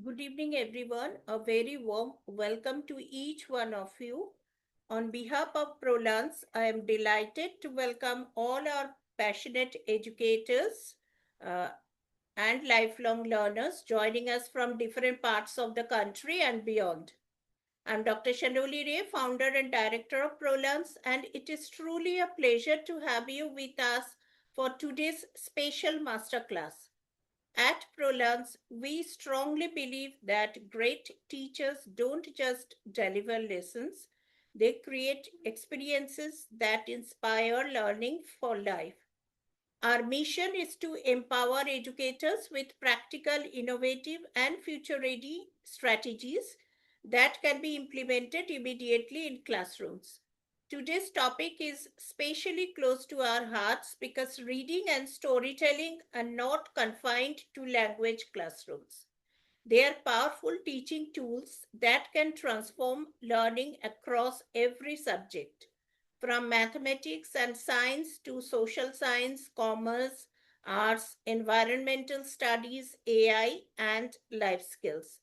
Good evening, everyone. A very warm welcome to each one of you. On behalf of PROLEARNZ, I am delighted to welcome all our passionate educators uh, and lifelong learners joining us from different parts of the country and beyond. I'm Dr. Shanoli Ray, founder and director of PROLEARNZ, and it is truly a pleasure to have you with us for today's special masterclass. At ProLearns, we strongly believe that great teachers don't just deliver lessons, they create experiences that inspire learning for life. Our mission is to empower educators with practical, innovative, and future ready strategies that can be implemented immediately in classrooms. Today's topic is especially close to our hearts because reading and storytelling are not confined to language classrooms. They are powerful teaching tools that can transform learning across every subject, from mathematics and science to social science, commerce, arts, environmental studies, AI, and life skills.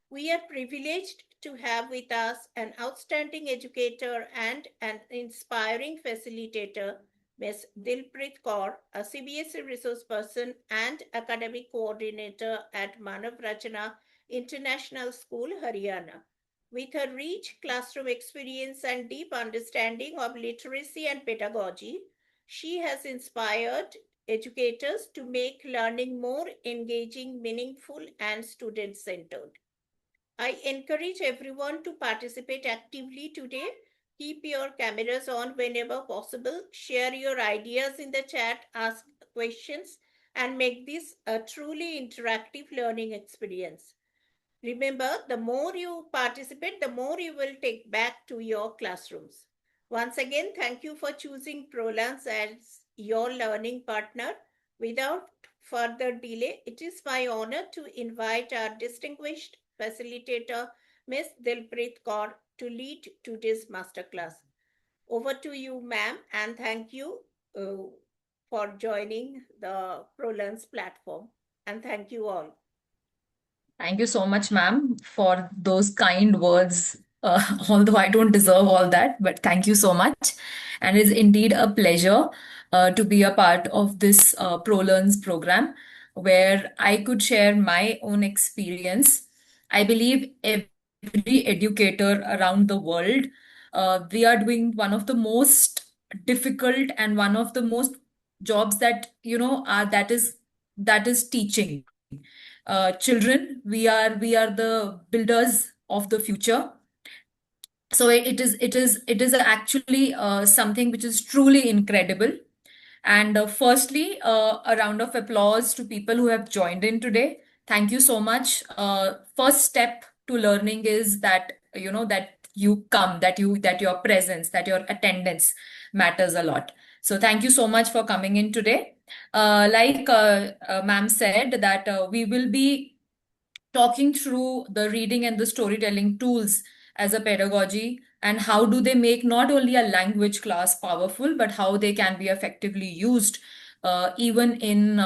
We are privileged to have with us an outstanding educator and an inspiring facilitator, Ms. Dilpreet Kaur, a CBSE resource person and academic coordinator at Manav Rachana International School, Haryana. With her rich classroom experience and deep understanding of literacy and pedagogy, she has inspired educators to make learning more engaging, meaningful, and student centered. I encourage everyone to participate actively today. Keep your cameras on whenever possible. Share your ideas in the chat, ask questions, and make this a truly interactive learning experience. Remember, the more you participate, the more you will take back to your classrooms. Once again, thank you for choosing ProLance as your learning partner. Without further delay, it is my honor to invite our distinguished facilitator, Ms. Dilpreet Kaur, to lead today's masterclass. Over to you, ma'am, and thank you for joining the ProLance platform. And thank you all. Thank you so much, ma'am, for those kind words. Although I don't deserve all that, but thank you so much. And it's indeed a pleasure to be a part of this ProLearns program where I could share my own experience. I believe every educator around the world, we are doing one of the most difficult and one of the most jobs that are that is teaching children. We are the builders of the future. So it is actually something which is truly incredible. And firstly, a round of applause to people who have joined in today. Thank you so much. First step to learning is that that you come, that your presence, that your attendance matters a lot. So thank you so much for coming in today. Like ma'am said, that we will be talking through the reading and the storytelling tools as a pedagogy, and how do they make not only a language class powerful, but how they can be effectively used even in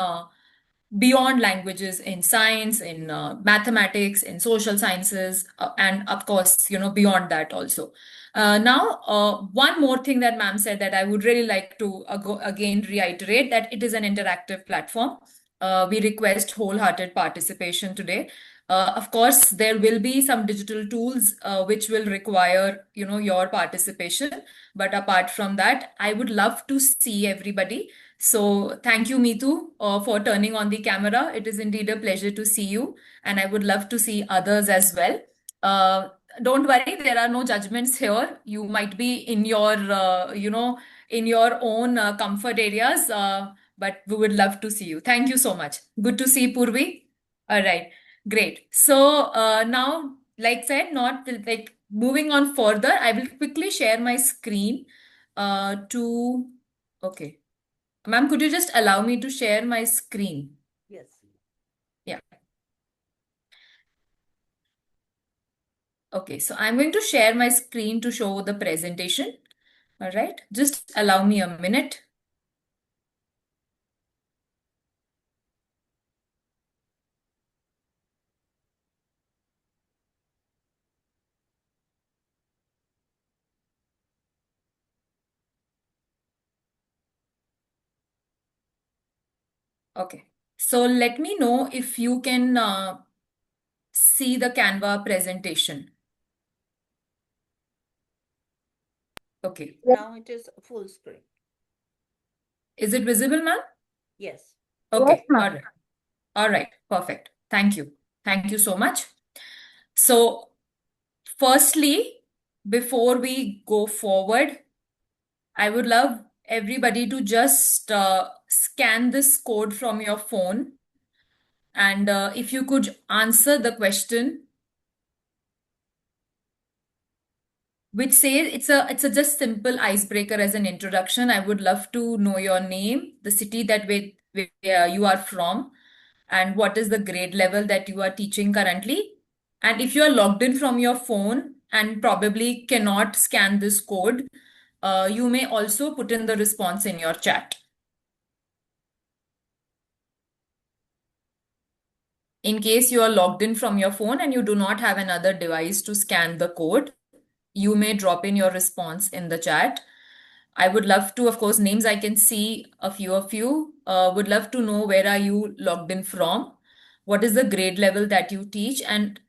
beyond languages, in science, in mathematics, in social sciences, and of course, beyond that also. Now, one more thing that ma'am said that I would really like to again reiterate, that it is an interactive platform. We request wholehearted participation today. Of course, there will be some digital tools which will require, your participation. But apart from that, I would love to see everybody. So thank you, Mitu, for turning on the camera. It is indeed a pleasure to see you, and I would love to see others as well. Uh, don't worry, there are no judgments here. You might be in your, in your own comfort areas, but we would love to see you. Thank you so much. Good to see Purvi. All right, great. So now, like said, not like moving on further, I will quickly share my screen to. Okay. Ma'am, could you just allow me to share my screen? Yes. Yeah. Okay, so I'm going to share my screen to show the presentation. All right, just allow me a minute. Okay. So let me know if you can see the Canva presentation. Okay. Now it is full screen. Is it visible, ma'am? Yes. Yes, okay. All ma'am. Right. All right. Perfect. Thank you. Thank you so much. So, firstly, before we go forward, I would love everybody to just scan this code from your phone. And if you could answer the question, which says it's a just simple icebreaker as an introduction. I would love to know your name, the city that where you are from, and what is the grade level that you are teaching currently. And if you are logged in from your phone and probably cannot scan this code, you may also put in the response in your chat. In case you are logged in from your phone and you do not have another device to scan the code, you may drop in your response in the chat. I would love to, of course, names I can see a few of you. Would love to know where are you logged in from? What is the grade level that you teach? And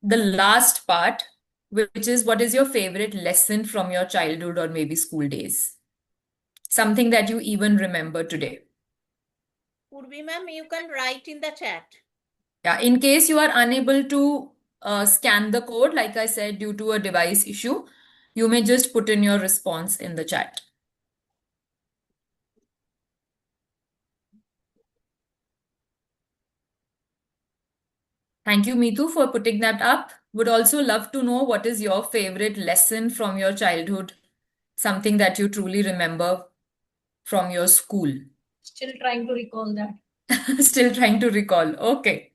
the last part, which is what is your favorite lesson from your childhood or maybe school days? Something that you even remember today. Purvi ma'am, you can write in the chat. Yeah, in case you are unable to scan the code, like I said, due to a device issue, you may just put in your response in the chat. Thank you, Meetu, for putting that up. Would also love to know what is your favorite lesson from your childhood, something that you truly remember from your school. Still trying to recall that. Still trying to recall. Okay.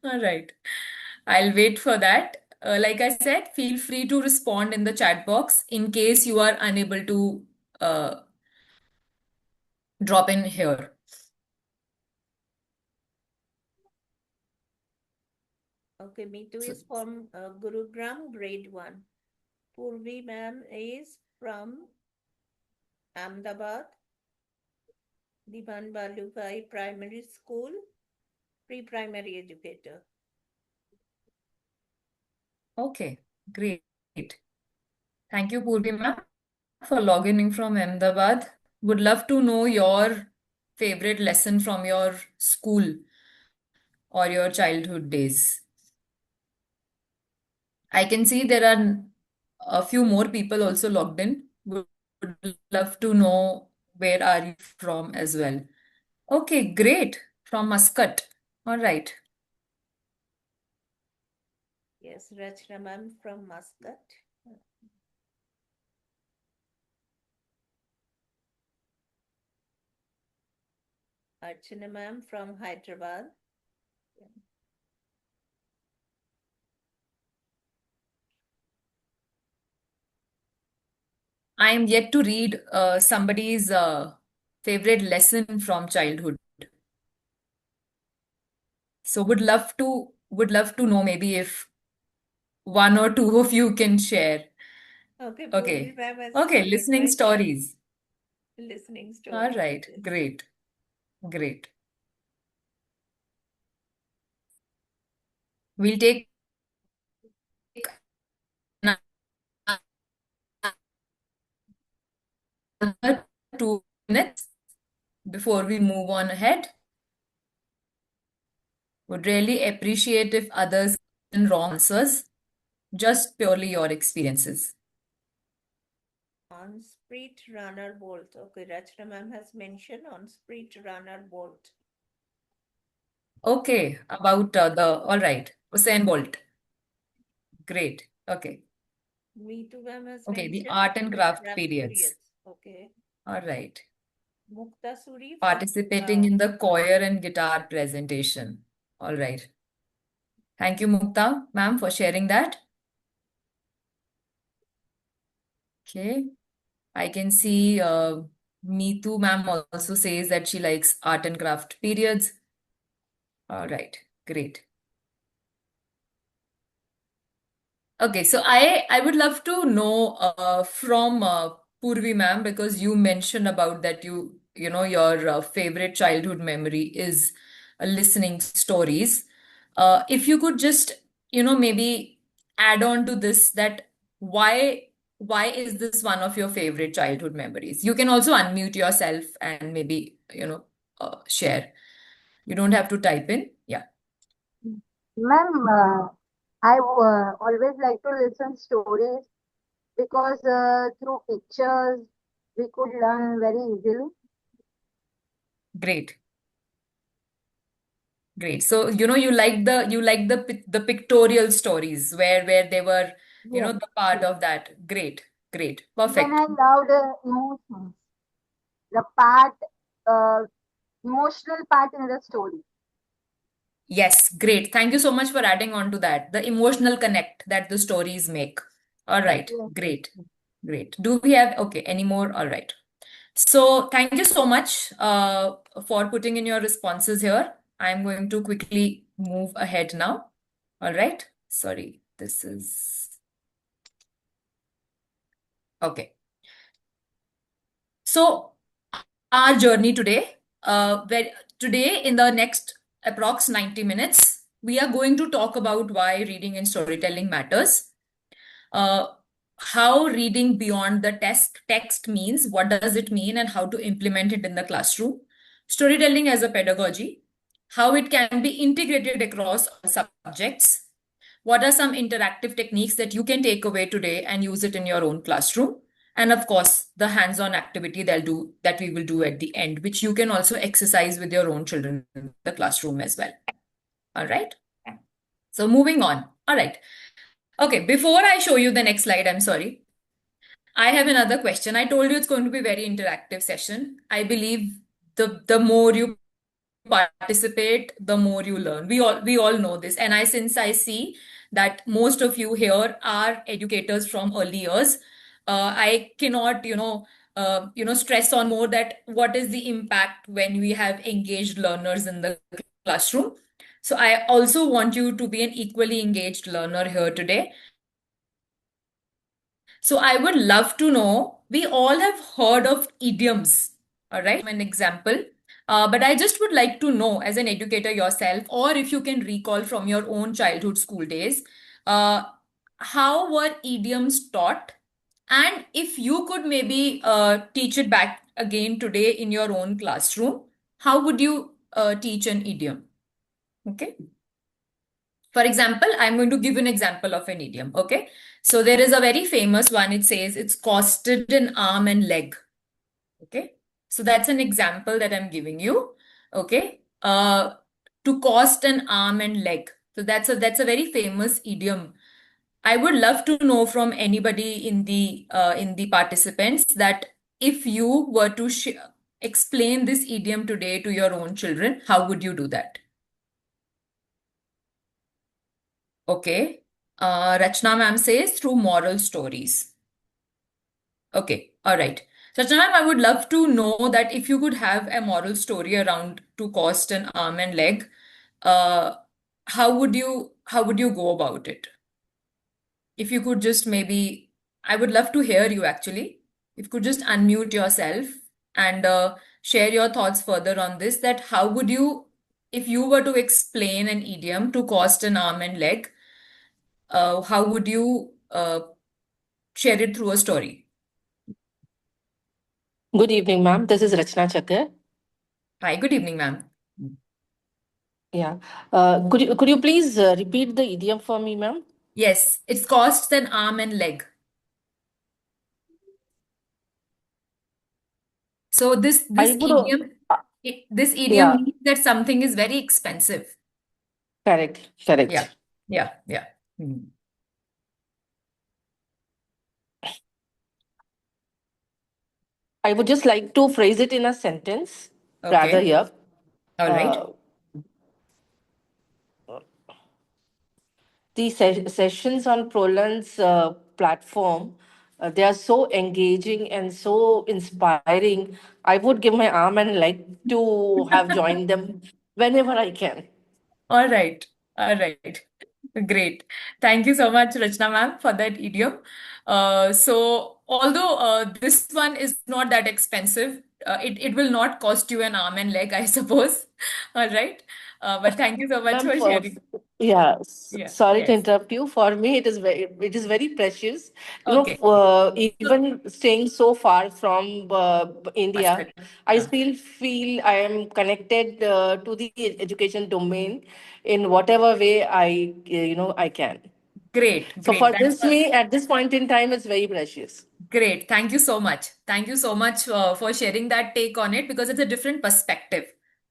All right. I'll wait for that. Like I said, feel free to respond in the chat box in case you are unable to uh, drop in here. Okay, Meetu is from Gurugram, grade 1. Purvi ma'am is from Ahmedabad, Divan Balubhai Primary School, pre-primary educator. Okay, great. Thank you, Purvi ma'am, for logging in from Ahmedabad. Would love to know your favorite lesson from your school or your childhood days. I can see there are a few more people also logged in. Would love to know where are you from as well. Okay, great. From Muscat. All right. Yes, Rachna ma'am from Muscat. Archana ma'am from Hyderabad. I am yet to read somebody's favorite lesson from childhood. So would love to know maybe if one or two of you can share. Okay, Purvi Okay. ma'am has Okay, listening requested stories. listening All stories. right. Yes. Great. Great. We'll take another 2 minutes before we move on ahead. Would really appreciate if others can wrong answers, just purely your experiences. On Sprint Runner Bolt. Okay, Rachna ma'am has mentioned on Sprint Runner Bolt. Okay, about all right, Usain Bolt. Great. Okay. Meetu ma'am has Okay, the mentioned art and craft craft periods. periods. Okay. All right. Mukta Suri from Participating in the choir and guitar presentation. All right. Thank you, Mukta, ma'am, for sharing that. Okay. I can see Meetu, ma'am, also says that she likes art and craft periods. All right. Great. Okay, so I would love to know from Purvi ma'am, because you mentioned about that you your favorite childhood memory is listening stories. If you could just, maybe add on to this, that why why is this one of your favorite childhood memories? You can also unmute yourself and maybe, share. You don't have to type in. Yeah, Ma'am, I always like to listen stories because through pictures we could learn very easily. great. Great. So, you like the pictorial stories where they were, Yes, the part yes. of that. Great. Great. Even Perfect. I loved emotions, the part, uh, emotional part in the story. Yes, great. Thank you so much for adding on to that. The emotional connect that the stories make. All right. Yes, yes, Great. yes. Great. Do we have, okay, any more? All right. So, thank you so much for putting in your responses here. I'm going to quickly move ahead now. All right. Sorry, this is okay. So, our journey today, where today in the next approx 90 minutes, we are going to talk about why reading and storytelling matters, uh, how reading beyond the text means, what does it mean, and how to implement it in the classroom, storytelling as a pedagogy, how it can be integrated across all subjects, what are some interactive techniques that you can take away today and use it in your own classroom, and of course the hands-on activity that we will do at the end, which you can also exercise with your own children in the classroom as well. All right, so moving on. All right. Okay, before I show you the next slide, I'm sorry, I have another question. I told you it's going to be a very interactive session. I believe the more you participate, the more you learn. We all know this. And since I see that most of you here are educators from early years, I cannot, stress on more that what is the impact when we have engaged learners in the classroom. So I also want you to be an equally engaged learner here today. So I would love to know, we all have heard of idioms, all right? An example. But I just would like to know, as an educator yourself, or if you can recall from your own childhood school days, uh, how were idioms taught? And if you could maybe teach it back again today in your own classroom, how would you teach an idiom? Okay. For example, I'm going to give an example of an idiom. Okay. So there is a very famous one. It says it's costed an arm and leg. Okay. So that's an example that I'm giving you. Okay. To cost an arm and leg. So that's a very famous idiom. I would love to know from anybody in the participants that if you were to explain this idiom today to your own children, how would you do that? Okay. Rachna ma'am says through moral stories. Okay. All right. Rachna ma'am, I would love to know that if you could have a moral story around to cost an arm and leg, uh, how would you go about it? If you could just maybe, I would love to hear you actually. If you could just unmute yourself and share your thoughts further on this, that how would you, if you were to explain an idiom to cost an arm and leg, how would you share it through a story? Good evening, ma'am. This is Rachna Chakar. Hi, good evening, ma'am. Yeah. Could you please repeat the idiom for me, ma'am? Yes, it's cost an arm and leg. So this I this would. idiom Uh, this idiom yeah. means that something is very expensive. Correct. Yeah, Correct. yeah, yeah. Hmm. I would just like to phrase it in a sentence rather Okay, here. all right. Uh, the sessions on PROLEARNZ platform, they are so engaging and so inspiring. I would give my arm and leg to have joined them whenever I can. All right, all right. Great. Thank you so much, Rachna ma'am, for that idiom. So although this one is not that expensive, it will not cost you an arm and leg, I suppose. All right. But thank you so much Ma'am, for sharing. yeah, Yeah. sorry to Yes. interrupt you. For me, it is very precious. Okay. Even staying so far from India, Perspective. I Yeah. still feel I am connected to the education domain in whatever way I can. Great. So Great. for That's this, me at this point in time, it's very precious. great. Thank you so much. Thank you so much for sharing that take on it because it's a different perspective.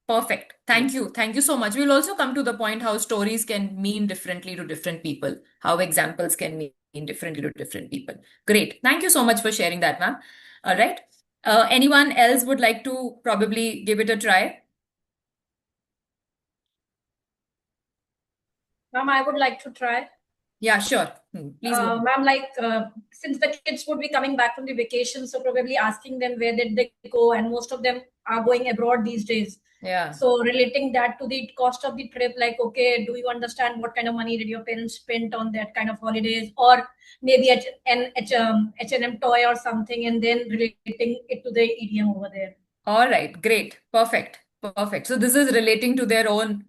Perfect. Thank you. Thank you so much. We'll also come to the point how stories can mean differently to different people, how examples can mean differently to different people. Great. Thank you so much for sharing that, ma'am. All right. Anyone else would like to probably give it a try? Ma'am, I would like to try. Yeah, sure. Please go ahead. Ma'am, since the kids would be coming back from the vacation, so probably asking them where did they go, and most of them are going abroad these days. Yeah. So relating that to the cost of the trip, like, okay, do you understand what kind of money did your parents spend on that kind of holidays, or maybe at an H&M toy or something, and then relating it to the idiom over there. All right, great. Perfect. Perfect. So this is relating to their own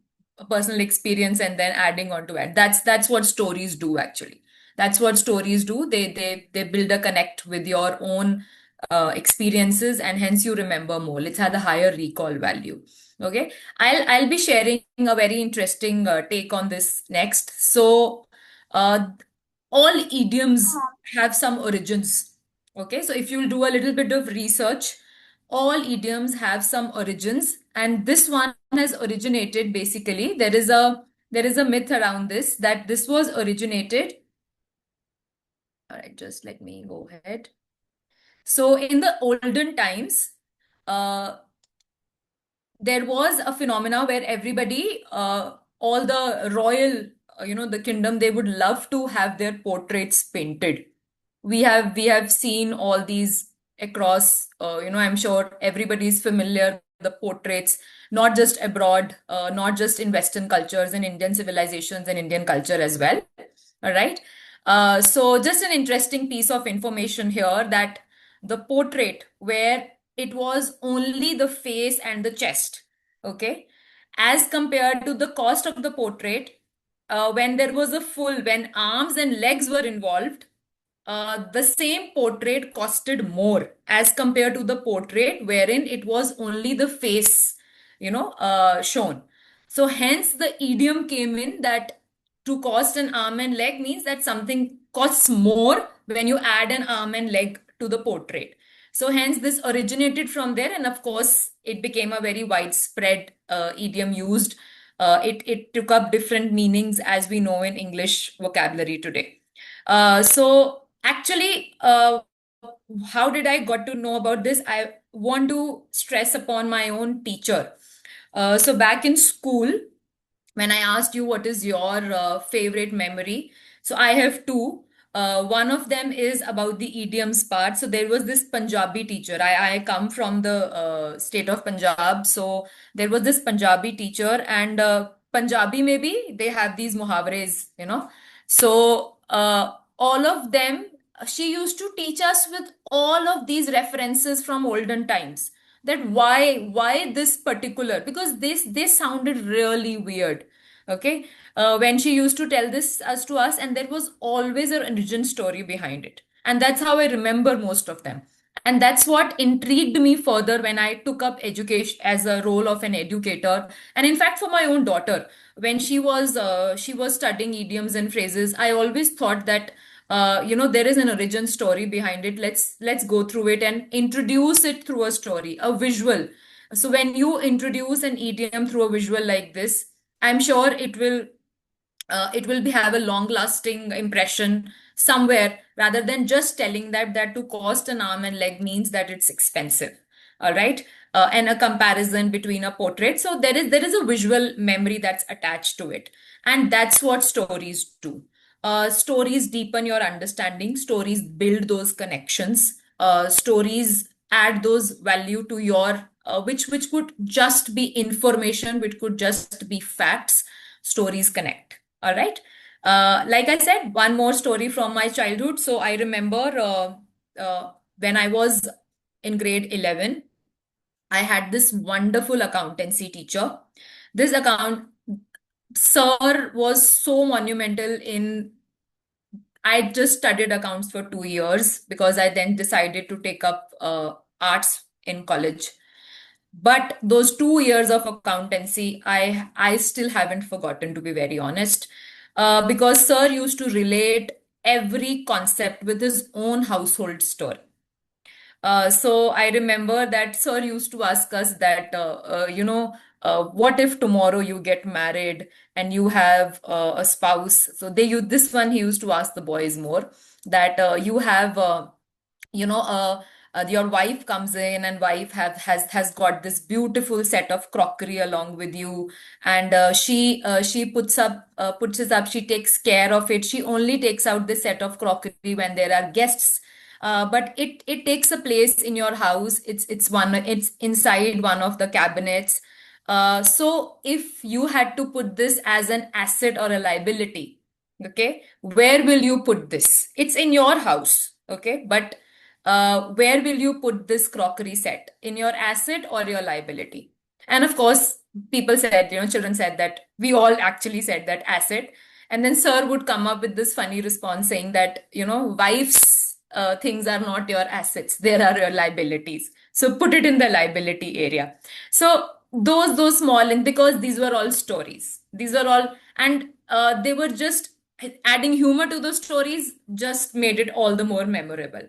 personal experience and then adding on to it. That's what stories do actually. That's what stories do. They build a connect with your own experiences and hence you remember more. It's had a higher recall value. Okay. I'll be sharing a very interesting take on this next. So uh, all idioms have some origins. Okay. So if you'll do a little bit of research, all idioms have some origins and this one has originated basically there is a myth around this that this was originated. All right, just let me go ahead. So in the olden times, uh, there was a phenomena where everybody, all the royal, the kingdom, they would love to have their portraits painted. We have seen all these across. I'm sure everybody is familiar with the portraits, not just abroad, not just in Western cultures and Indian civilizations and Indian culture as well. All right. So just an interesting piece of information here that the portrait where it was only the face and the chest, okay, as compared to the cost of the portrait, when there was a full, when arms and legs were involved, the same portrait costed more as compared to the portrait wherein it was only the face, shown. So hence the idiom came in that to cost an arm and leg means that something costs more when you add an arm and leg to the portrait. So hence this originated from there, and of course it became a very widespread idiom used. It took up different meanings as we know in English vocabulary today. So actually, how did I got to know about this? I want to stress upon my own teacher. So back in school, when I asked you what is your favorite memory, so I have two. One of them is about the idioms part. So there was this Punjabi teacher. I come from the state of Punjab. So there was this Punjabi teacher, and Punjabi maybe they have these muhavres. So all of them, she used to teach us with all of these references from olden times that why this particular because this sounded really weird. Okay. When she used to tell this as to us and there was always a origin story behind it, and that's how I remember most of them, and that's what intrigued me further when I took up education as a role of an educator. And in fact, for my own daughter, when she was studying idioms and phrases, I always thought that there is an origin story behind it. Let's go through it and introduce it through a story, a visual. So when you introduce an idiom through a visual like this, I'm sure it will be have a long lasting impression somewhere, rather than just telling that to cost an arm and leg means that it's expensive. All right. And a comparison between a portrait, so there is a visual memory that's attached to it, and that's what stories do. Stories deepen your understanding, stories build those connections, stories add those value to your which could just be information, which could just be facts. Stories connect. All right. Like I said, one more story from my childhood. So I remember when I was in grade 11, I had this wonderful accountancy teacher. This account sir was so monumental in. I just studied accounts for 2 years because I then decided to take up arts in college. But those 2 years of accountancy, I still haven't forgotten, to be very honest, because sir used to relate every concept with his own household story. So I remember that sir used to ask us that, what if tomorrow you get married and you have a spouse? So this one he used to ask the boys more that you have, your wife comes in and wife has got this beautiful set of crockery along with you, and she puts it up, she takes care of it, she only takes out this set of crockery when there are guests, but it takes a place in your house. It's inside one of the cabinets. So if you had to put this as an asset or a liability, okay, where will you put this? It's in your house, okay, but where will you put this crockery set? In your asset or your liability? And of course, people said, children said that, we all actually said that asset. And then sir would come up with this funny response saying that, wife's things are not your assets, there are your liabilities. So put it in the liability area. So those small, and because these were all stories, these were all, and they were just adding humor to the stories, just made it all the more memorable.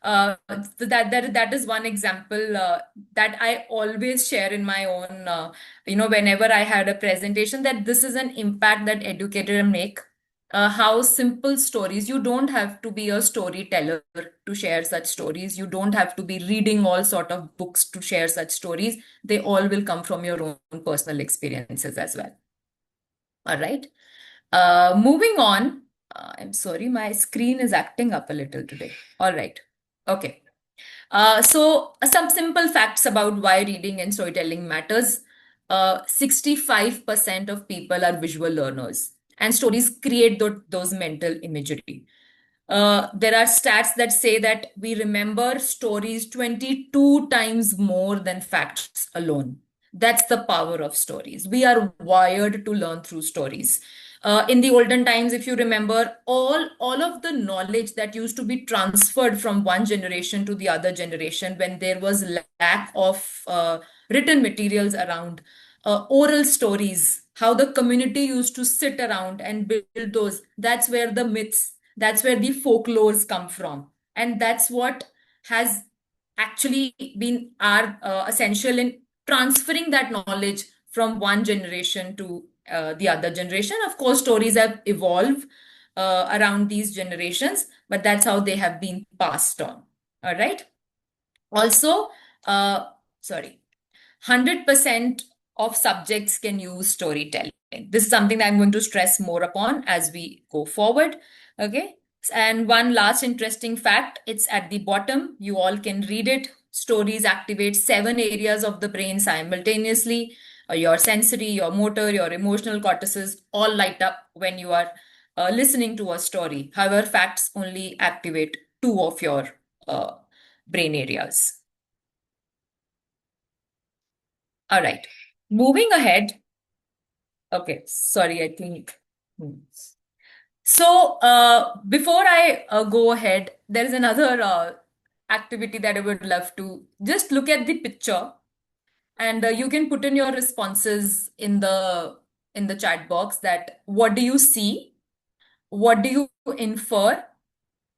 That is one example that I always share in my own, whenever I had a presentation, that this is an impact that educators make. How simple stories, you don't have to be a storyteller to share such stories. You don't have to be reading all sort of books to share such stories. They all will come from your own personal experiences as well. All right. Moving on. I'm sorry, my screen is acting up a little today. All right. Okay. Some simple facts about why reading and storytelling matters. 65% of people are visual learners, and stories create those mental imagery. There are stats that say that we remember stories 22 times more than facts alone. That's the power of stories. We are wired to learn through stories. In the olden times, if you remember, all of the knowledge that used to be transferred from one generation to the other generation, when there was lack of written materials around, oral stories, how the community used to sit around and build those, that's where the myths, that's where the folklores come from. And that's what has actually been our essential in transferring that knowledge from one generation to the other generation. Of course, stories have evolved around these generations, but that's how they have been passed on. All right. Also, sorry, 100% of subjects can use storytelling. This is something that I'm going to stress more upon as we go forward. Okay. And one last interesting fact, it's at the bottom. You all can read it. Stories activate 7 areas of the brain simultaneously. Your sensory, your motor, your emotional cortices all light up when you are listening to a story. However, facts only activate 2 of your brain areas. All right. Moving ahead. Okay, sorry, I think. So, before I go ahead, there is another activity that I would love to just look at the picture, and you can put in your responses in the chat box that what do you see, what do you infer,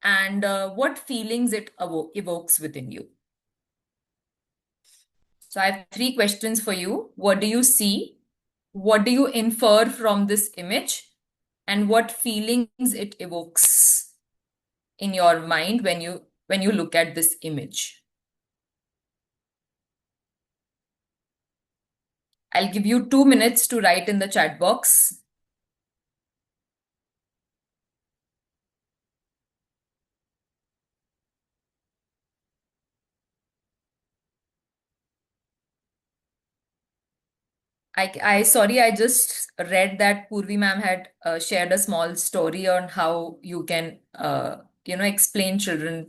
and what feelings it evokes within you. So I have 3 questions for you. What do you see? What do you infer from this image? And what feelings it evokes in your mind when you look at this image? I'll give you 2 minutes to write in the chat box. Sorry, I just read that Purvi ma'am had shared a small story on how you can, explain children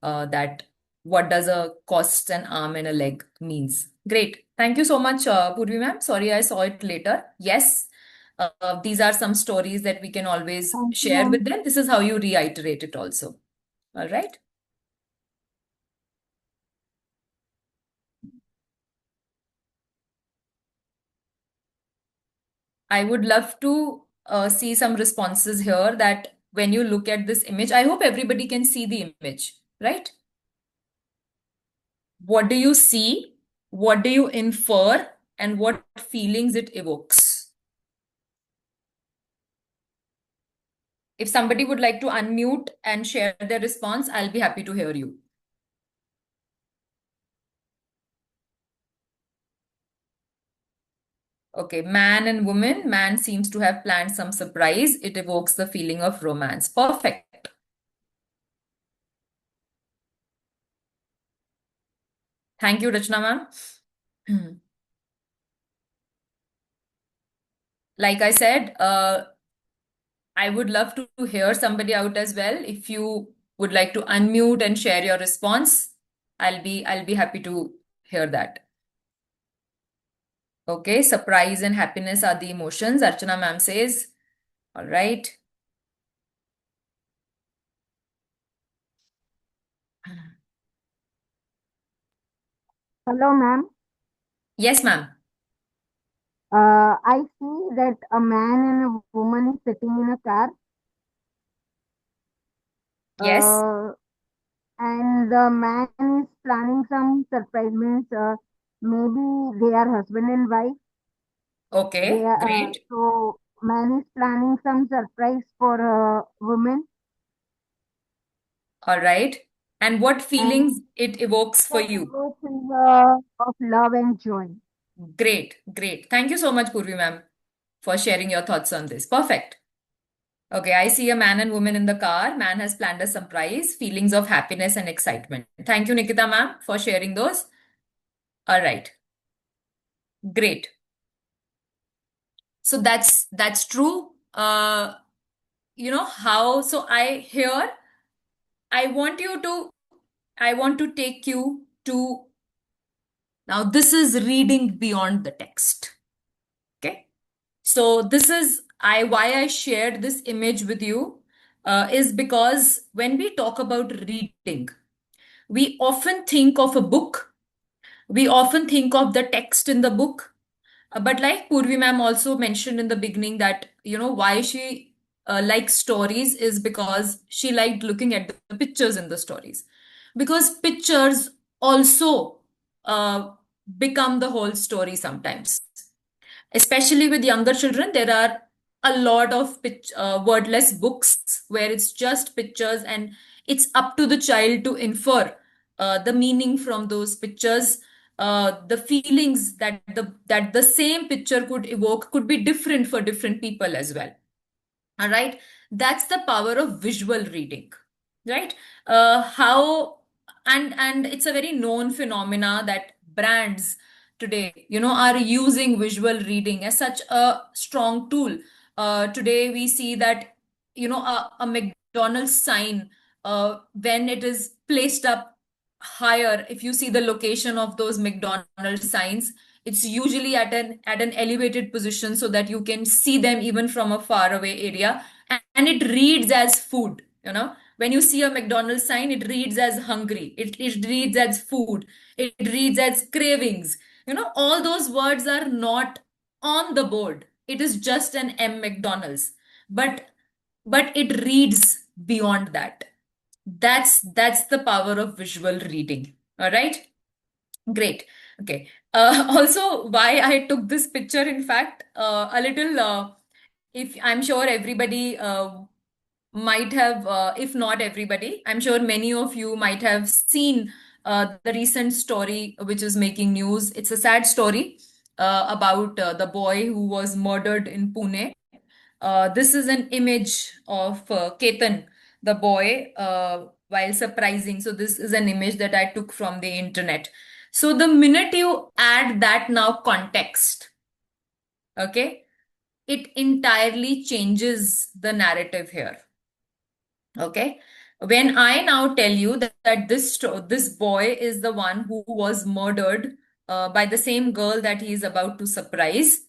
that what does a cost an arm and a leg means. Great. Thank you so much, Purvi ma'am. Sorry, I saw it later. Yes, these are some stories that we can always Thank you, share ma'am. with them. This is how you reiterate it also. All right. I would love to see some responses here that when you look at this image, I hope everybody can see the image, right? What do you see? What do you infer? And what feelings it evokes? If somebody would like to unmute and share their response, I'll be happy to hear you. Okay, man and woman. Man seems to have planned some surprise. It evokes the feeling of romance. Perfect. Thank you, Rachna ma'am. Like I said, I would love to hear somebody out as well. If you would like to unmute and share your response, I'll be happy to hear that. Okay, surprise and happiness are the emotions, Archana ma'am says. All right. Hello, ma'am. Yes, ma'am. I see that a man and a woman is sitting in a car, Yes. and the man is planning some surprise. Means maybe they are husband and wife. They Okay, are great. so man is planning some surprise for a woman, All right. And what and feelings it evokes for the you? emotions of love and joy. Great, great. Thank you so much, Purvi ma'am, for sharing your thoughts on this. Perfect. Okay, I see a man and woman in the car. Man has planned a surprise, feelings of happiness and excitement. Thank you, Nikita ma'am, for sharing those. All right, great. So that's true. How, so I want you to, I want to take you to, now this is reading beyond the text. Okay. So this is why I shared this image with you is because when we talk about reading, we often think of a book. We often think of the text in the book. But like Purvi ma'am also mentioned in the beginning that, why she likes stories is because she liked looking at the pictures in the stories. Because pictures also uh, become the whole story sometimes. Especially with younger children, there are a lot of wordless books where it's just pictures, and it's up to the child to infer the meaning from those pictures. The feelings that the same picture could evoke could be different for different people as well. All right, that's the power of visual reading, right? How and it's a very known phenomena that brands today, are using visual reading as such a strong tool. Today we see that, a McDonald's sign, when it is placed up higher, if you see the location of those McDonald's signs, it's usually at an elevated position so that you can see them even from a far away area, and it reads as food. When you see a McDonald's sign, it reads as hungry, it reads as food, it reads as cravings. All those words are not on the board. It is just an M McDonald's, but it reads beyond that. That's the power of visual reading. All right, great. Okay. Also, why I took this picture, in fact, a little, if I'm sure everybody might have, if not everybody, I'm sure many of you might have seen the recent story which is making news. It's a sad story about the boy who was murdered in Pune. This is an image of Ketan, the boy, while surprising. So, this is an image that I took from the internet. So, the minute you add that now context, okay, it entirely changes the narrative here. Okay. When I now tell you that this boy is the one who was murdered by the same girl that he is about to surprise,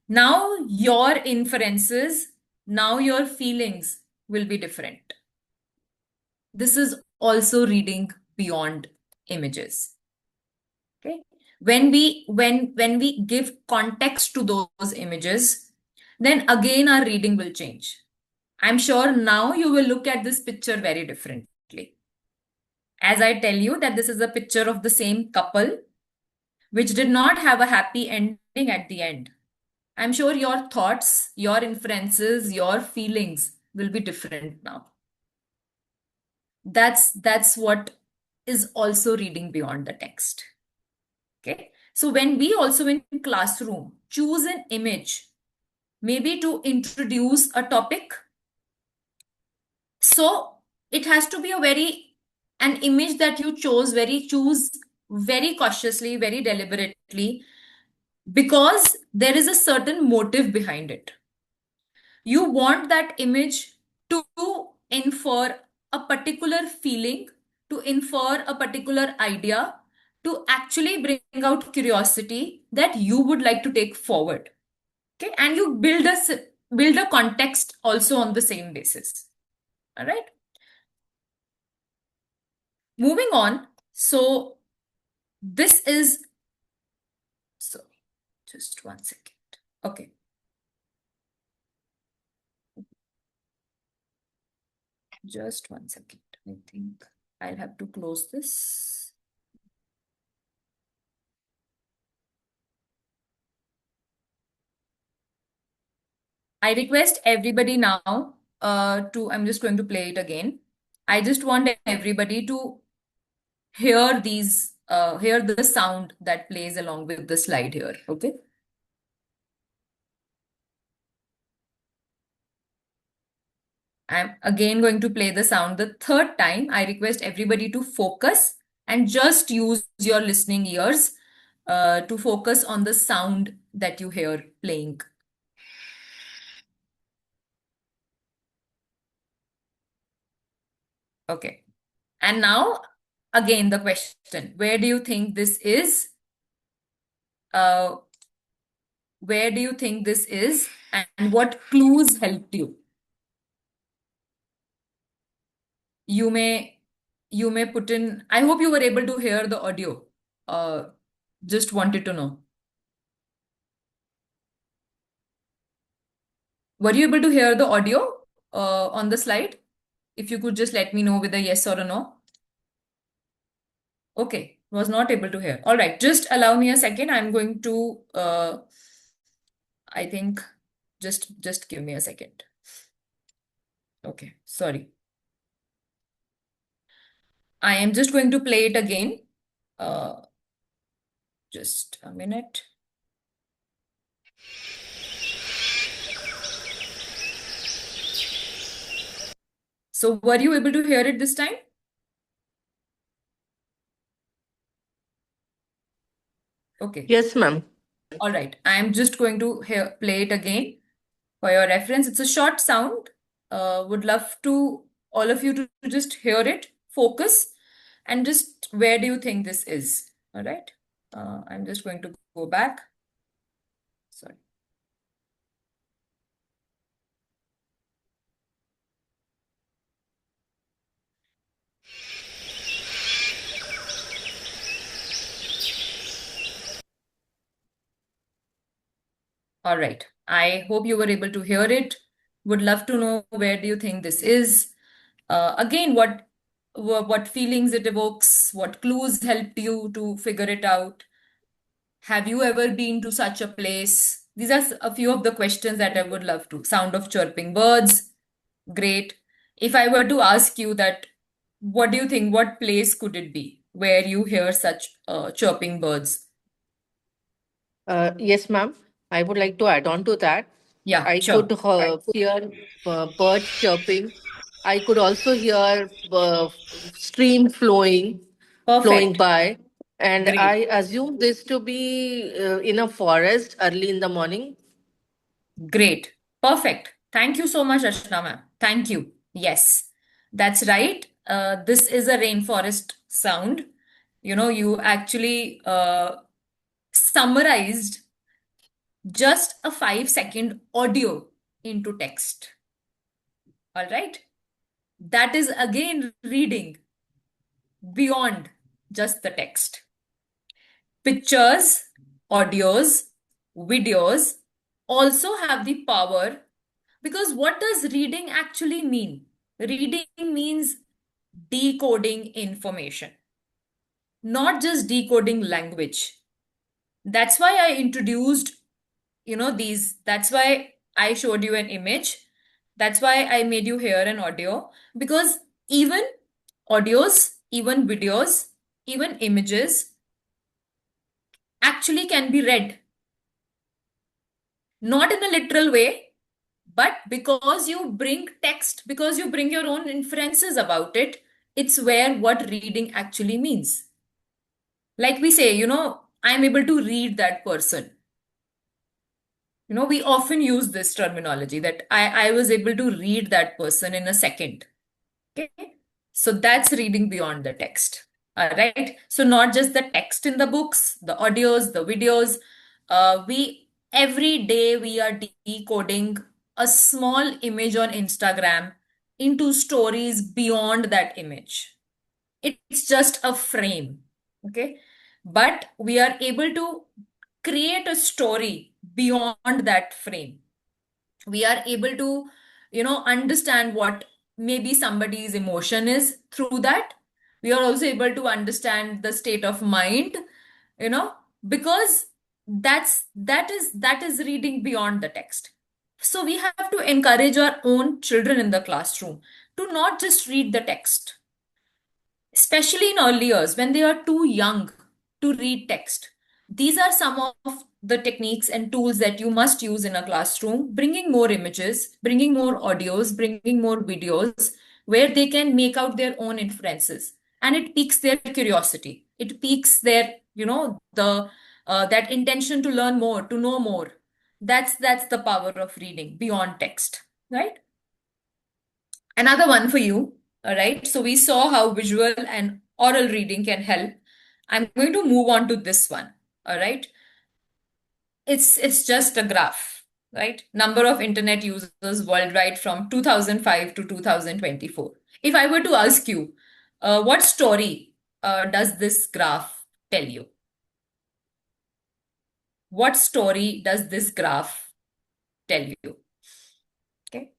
now your inferences, now your feelings will be different. This is also reading beyond images. Okay. When we give context to those images, then again our reading will change. I'm sure now you will look at this picture very differently. As I tell you that this is a picture of the same couple, which did not have a happy ending at the end. I'm sure your thoughts, your inferences, your feelings will be different now. That's what is also reading beyond the text. Okay. So when we also in classroom choose an image, maybe to introduce a topic, so it has to be an image that you choose very cautiously, very deliberately, because there is a certain motive behind it. You want that image to infer a particular feeling, to infer a particular idea, to actually bring out curiosity that you would like to take forward. Okay, and you build a context also on the same basis. All right. Moving on. So this is, so just 1 second. Okay. Just 1 second. I think I'll have to close this. I request everybody now I'm just going to play it again. I just want everybody to hear hear the sound that plays along with the slide here. Okay. I'm again going to play the sound the third time. I request everybody to focus and just use your listening ears to focus on the sound that you hear playing. Okay. And now, again, the question, where do you think this is? Where do you think this is? And what clues helped you? You may put in, I hope you were able to hear the audio. Just wanted to know. Were you able to hear the audio on the slide? If you could just let me know with a yes or a no. Okay, was not able to hear. All right, just allow me a second. I'm going to, I think, just give me a second. Okay, sorry. I am just going to play it again. Just a minute. So were you able to hear it this time? Okay. Yes, ma'am. All right. I am just going to play it again for your reference. It's a short sound. Would love to all of you to just hear it, focus, and just where do you think this is? All right. I'm just going to go back. Sorry. All right. I hope you were able to hear it. Would love to know where do you think this is? Again, what feelings it evokes, what clues helped you to figure it out? Have you ever been to such a place? These are a few of the questions that I would love to. Sound of chirping birds, great. If I were to ask you that, what do you think, what place could it be where you hear such chirping birds? Yes, ma'am. I would like to add on to that. Yeah, I sure. could hear birds chirping. I could also hear stream flowing Perfect. by. And Great. I assume this to be in a forest early in the morning. Great. Perfect. Thank you so much, Rachna ma'am. Thank you. Yes. That's right. This is a rainforest sound. You actually summarized just a 5-second audio into text. All right. That is again reading beyond just the text. Pictures, audios, videos also have the power, because what does reading actually mean? Reading means decoding information, not just decoding language. That's why I introduced, that's why I showed you an image. That's why I made you hear an audio, because even audios, even videos, even images actually can be read. Not in a literal way, but because you bring text, because you bring your own inferences about it, it's where what reading actually means. Like we say, I'm able to read that person. We often use this terminology that I was able to read that person in a second. Okay. So that's reading beyond the text. All right. So not just the text in the books, the audios, the videos. We every day we are decoding a small image on Instagram into stories beyond that image. It's just a frame. Okay. But we are able to create a story beyond that frame. We are able to understand what maybe somebody's emotion is through that. We are also able to understand the state of mind, you know because that is reading beyond the text. So we have to encourage our own children in the classroom to not just read the text, especially in early years when they are too young to read text. These are some of the techniques and tools that you must use in a classroom, bringing more images, bringing more audios, bringing more videos, where they can make out their own inferences. And it piques their curiosity. It piques their, that intention to learn more, to know more. That's the power of reading beyond text, right? Another one for you. All right. So we saw how visual and oral reading can help. I'm going to move on to this one. All right. It's just a graph, right? Number of internet users worldwide from 2005 to 2024. If I were to ask you, what story does this graph tell you? What story does this graph tell you? Okay.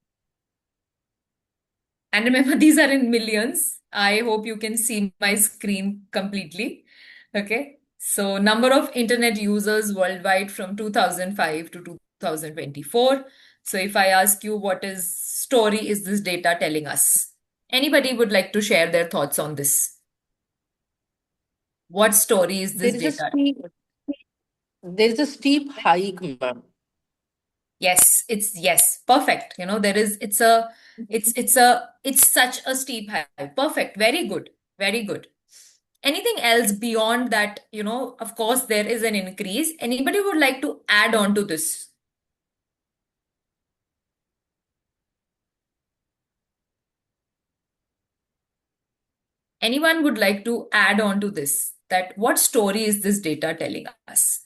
And remember, these are in millions. I hope you can see my screen completely. Okay. So number of internet users worldwide from 2005 to 2024. So if I ask you, what is story is this data telling us? Anybody would like to share their thoughts on this? What story is this There is a data? steep hike, ma'am. Yes, perfect. There is it's such a steep hike. Perfect. Very good. Very good. Anything else beyond that? Of course, there is an increase. Anybody would like to add on to this? Anyone would like to add on to this? That what story is this data telling us?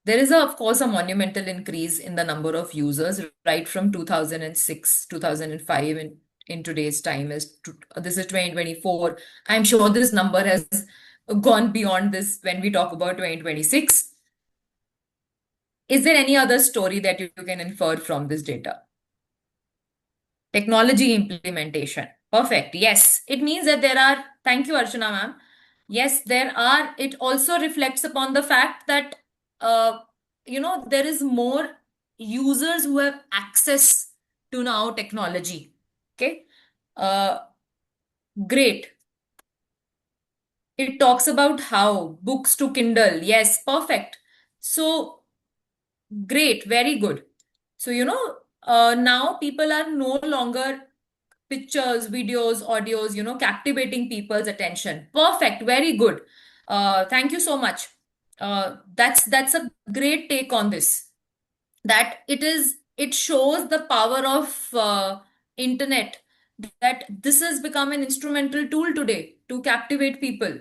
There is, of course, a monumental increase in the number of users right from 2006, 2005, and in today's time this is 2024. I'm sure this number has gone beyond this when we talk about 2026. Is there any other story that you can infer from this data? Technology implementation. Perfect. Yes. It means that thank you, Archana ma'am. Yes, it also reflects upon the fact that, there is more users who have access to now technology. Okay. Uh, Great. It talks about how books to Kindle. Yes, perfect. So great, very good. So, now people are no longer pictures, videos, audios, captivating people's attention. Perfect, very good. Thank you so much. That's a great take on this. That it is it shows the power of internet, that this has become an instrumental tool today to captivate people.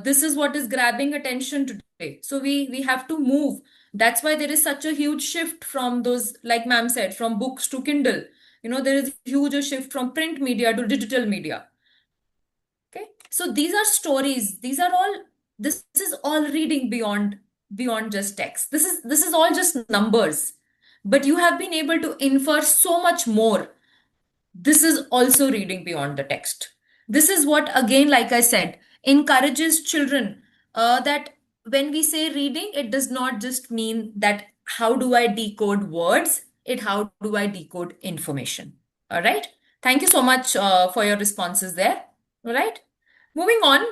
This is what is grabbing attention today. So we have to move. That's why there is such a huge shift from those, like ma'am said, from books to Kindle. There is huge a shift from print media to digital media. Okay, so these are stories. These are all. This is all reading beyond just text. This is all just numbers, but you have been able to infer so much more. This is also reading beyond the text. This is what, again, like I said, encourages children, that when we say reading, it does not just mean that how do I decode words, it how do I decode information. All right. Thank you so much for your responses there. All right. Moving on.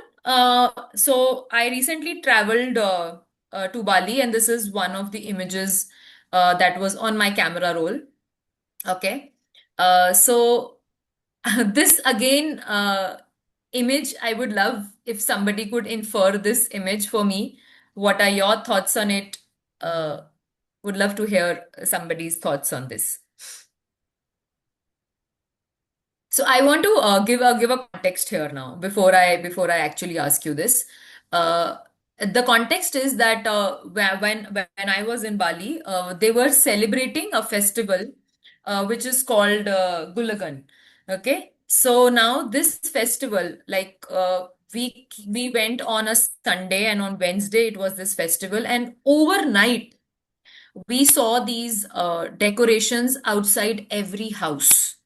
So I recently traveled to Bali, and this is one of the images that was on my camera roll. Okay. So this again, image, I would love if somebody could infer this image for me. What are your thoughts on it? Would love to hear somebody's thoughts on this. So I want to give a context here now before I actually ask you this. Uh, the context is that when I was in Bali, they were celebrating a festival which is called Gulagan. Okay, so now this festival, like we went on a Sunday, and on Wednesday it was this festival, and overnight we saw these decorations outside every house.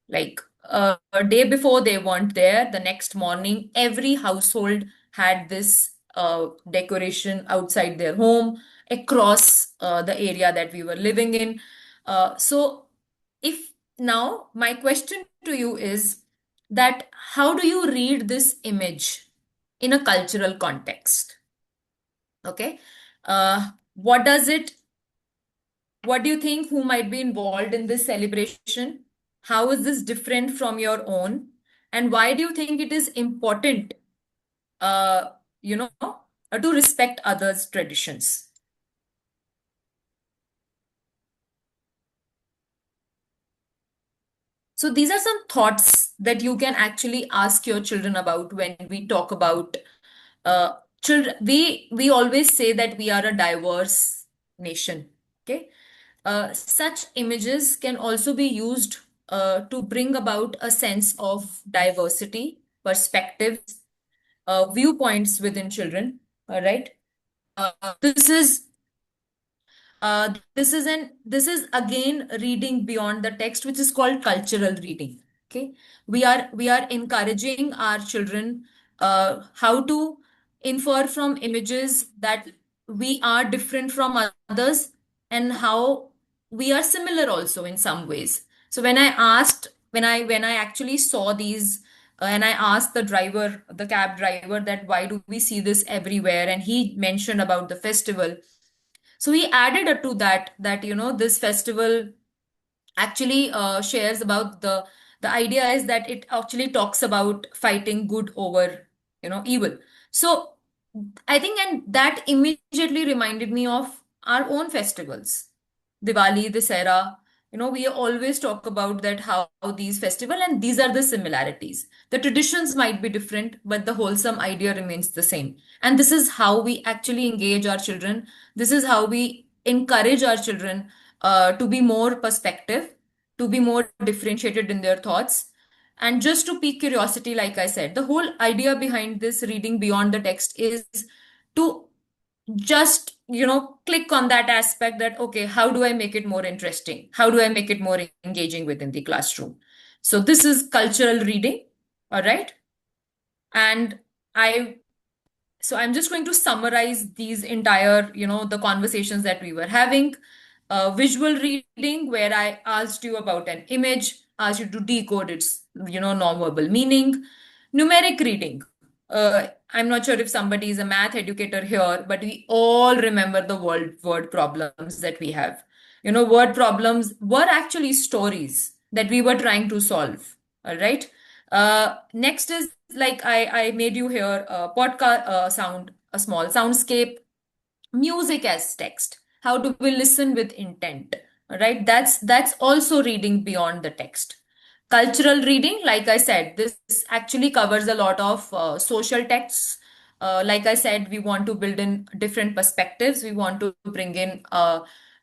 Like a day before they weren't there, the next morning, every household had this decoration outside their home across the area that we were living in. So, if now my question to you is that how do you read this image in a cultural context? Okay. What does it What do you think, who might be involved in this celebration? How is this different from your own? And why do you think it is important, uh, to respect others' traditions? So these are some thoughts that you can actually ask your children about when we talk about children. We always say that we are a diverse nation. Okay. Such images can also be used to bring about a sense of diversity, perspectives, viewpoints within children. All right. Uh, this is this is again reading beyond the text, which is called cultural reading. Okay, we are encouraging our children how to infer from images that we are different from others, and how we are similar also in some ways. So when I actually saw these, and I asked the cab driver, that why do we see this everywhere, and he mentioned about the festival. So he added to that this festival actually shares about the idea is that it actually talks about fighting good over evil. So I think, and that immediately reminded me of our own festivals, Diwali, Dussehra. We always talk about that, how these festival, and these are the similarities. The traditions might be different, but the wholesome idea remains the same. And this is how we actually engage our children. This is how we encourage our children to be more perspective, to be more differentiated in their thoughts. And just to pique curiosity, like I said, the whole idea behind this reading beyond the text is to just click on that aspect, that okay, how do I make it more interesting, how do I make it more engaging within the classroom. So this is cultural reading. All right. And I so I'm just going to summarize these entire, the conversations that we were having. Visual reading, where I asked you about an image, asked you to decode its, non-verbal meaning. Numeric reading. I'm not sure if somebody is a math educator here, but we all remember the word problems that we have. Word problems were actually stories that we were trying to solve. All right. Next is, like I made you hear a podcast sound, a small soundscape, music as text. How do we listen with intent? right? That's also reading beyond the text. Cultural reading, like I said, this actually covers a lot of social texts. Like I said, we want to build in different perspectives. We want to bring in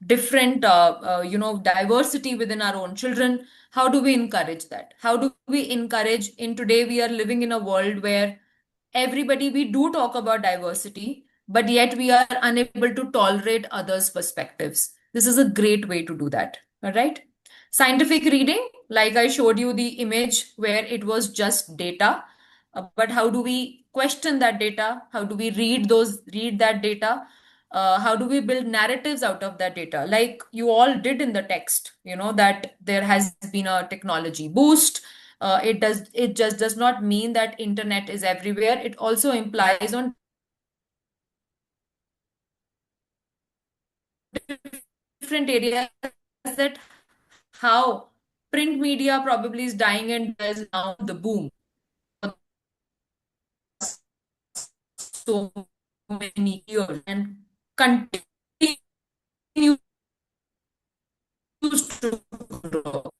different diversity within our own children. How do we encourage that? How do we encourage? In today we are living in a world where everybody, we do talk about diversity, but yet we are unable to tolerate others' perspectives. This is a great way to do that. All right. Scientific reading, like I showed you the image where it was just data, but how do we question that data? How do we read that data? How do we build narratives out of that data? Like you all did in the text, that there has been a technology boost. It just does not mean that internet is everywhere. It also implies on different areas that how print media probably is dying and there's now the boom for so many years and continues to grow.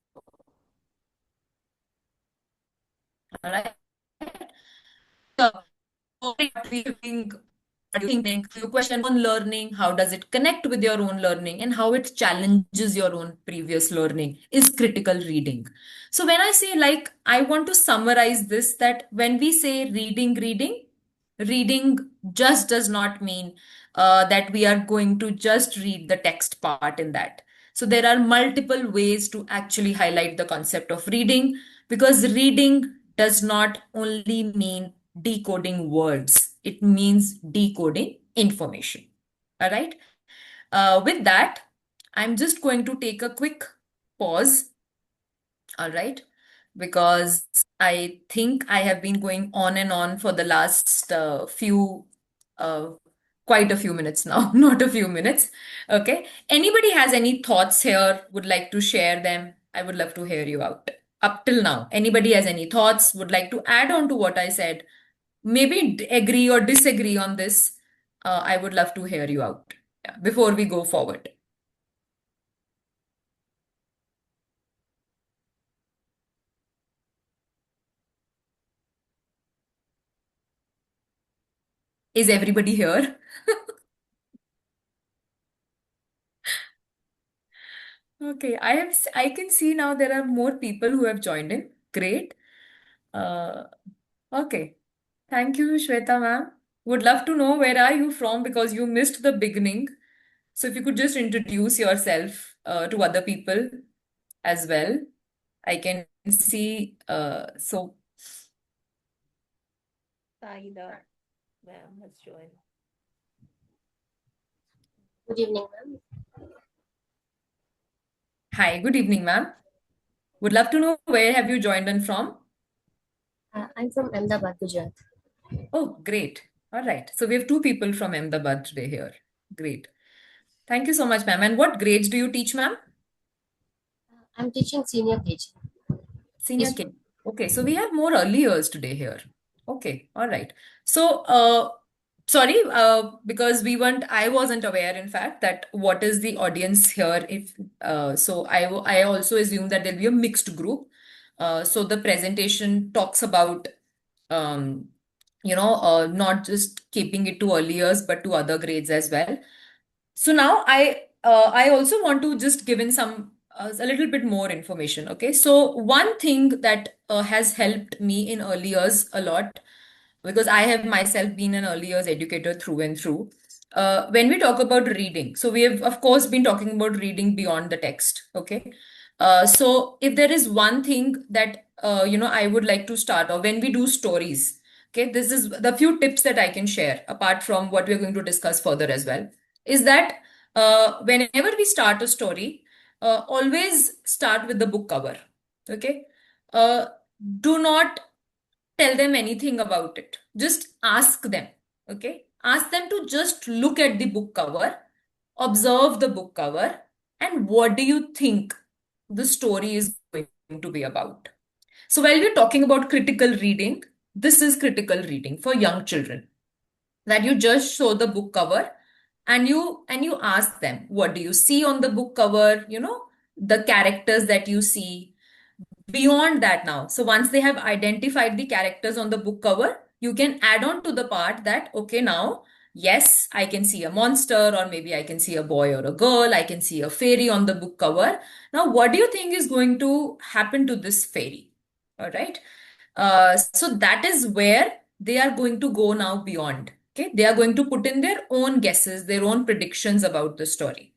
All right. What we think, what do you think? You question on learning, how does it connect with your own learning and how it challenges your own previous learning is critical reading. So when I say, like, I want to summarize this, that when we say reading just does not mean that we are going to just read the text part in that. So there are multiple ways to actually highlight the concept of reading, because reading does not only mean decoding words, it means decoding information. All right. With that, I'm just going to take a quick pause. All right. Because I think I have been going on and on for the last uh, quite a few minutes now, not a few minutes. Okay. Anybody has any thoughts here, would like to share them? I would love to hear you out. Up till now, anybody has any thoughts, would like to add on to what I said? Maybe agree or disagree on this. I would love to hear you out, yeah, before we go forward. Is everybody here? Okay, I can see now there are more people who have joined in. Great. Uh, okay. Thank you, Shweta ma'am. Would love to know where are you from because you missed the beginning. So if you could just introduce yourself to other people as well. I can see Saida, ma'am, has joined. Good evening, ma'am. Hi, good evening, ma'am. Would love to know where have you joined in from? I'm from Ahmedabad, Gujarat. Oh, great. All right. So we have two people from Ahmedabad today here. Great. Thank you so much, ma'am. And what grades do you teach, ma'am? I'm teaching senior KG. Senior Yes, K. Okay, so we have more early years today here. Okay, all right. So, sorry, because I wasn't aware, in fact, that what is the audience here. If so, I also assume that there'll be a mixed group. So the presentation talks about, um, not just keeping it to early years, but to other grades as well. So now I also want to just give in some a little bit more information. Okay, so one thing that has helped me in early years a lot, because I have myself been an early years educator through and through. When we talk about reading, so we have of course been talking about reading beyond the text. Okay, so if there is one thing that I would like to start, or when we do stories, okay, this is the few tips that I can share apart from what we're going to discuss further as well, is that whenever we start a story, always start with the book cover. Okay, uh, do not tell them anything about it. Just ask them. Okay, ask them to just look at the book cover, observe the book cover, and what do you think the story is going to be about. So while we're talking about critical reading, this is critical reading for young children, that you just show the book cover and you ask them, what do you see on the book cover? The characters that you see. Beyond that now, so once they have identified the characters on the book cover, you can add on to the part that, okay, now, yes, I can see a monster, or maybe I can see a boy or a girl, I can see a fairy on the book cover. Now, what do you think is going to happen to this fairy? All right. So that is where they are going to go now beyond. Okay. They are going to put in their own guesses, their own predictions about the story.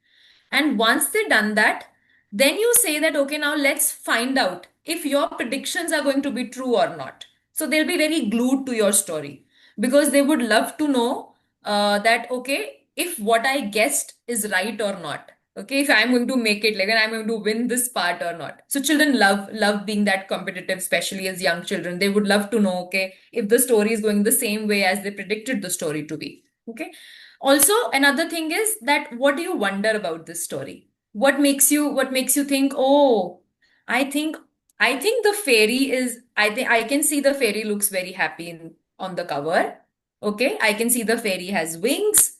And once they've done that, then you say that, okay, now let's find out if your predictions are going to be true or not. So they'll be very glued to your story because they would love to know that, okay, if what I guessed is right or not. Okay, if I'm going to make it, like, and I'm going to win this part or not. So children love being that competitive, especially as young children. They would love to know, okay, if the story is going the same way as they predicted the story to be. Okay. Also, another thing is that, what do you wonder about this story? What makes you think, oh, I think I think the fairy is I think I can see the fairy looks very happy on the cover. Okay, I can see the fairy has wings.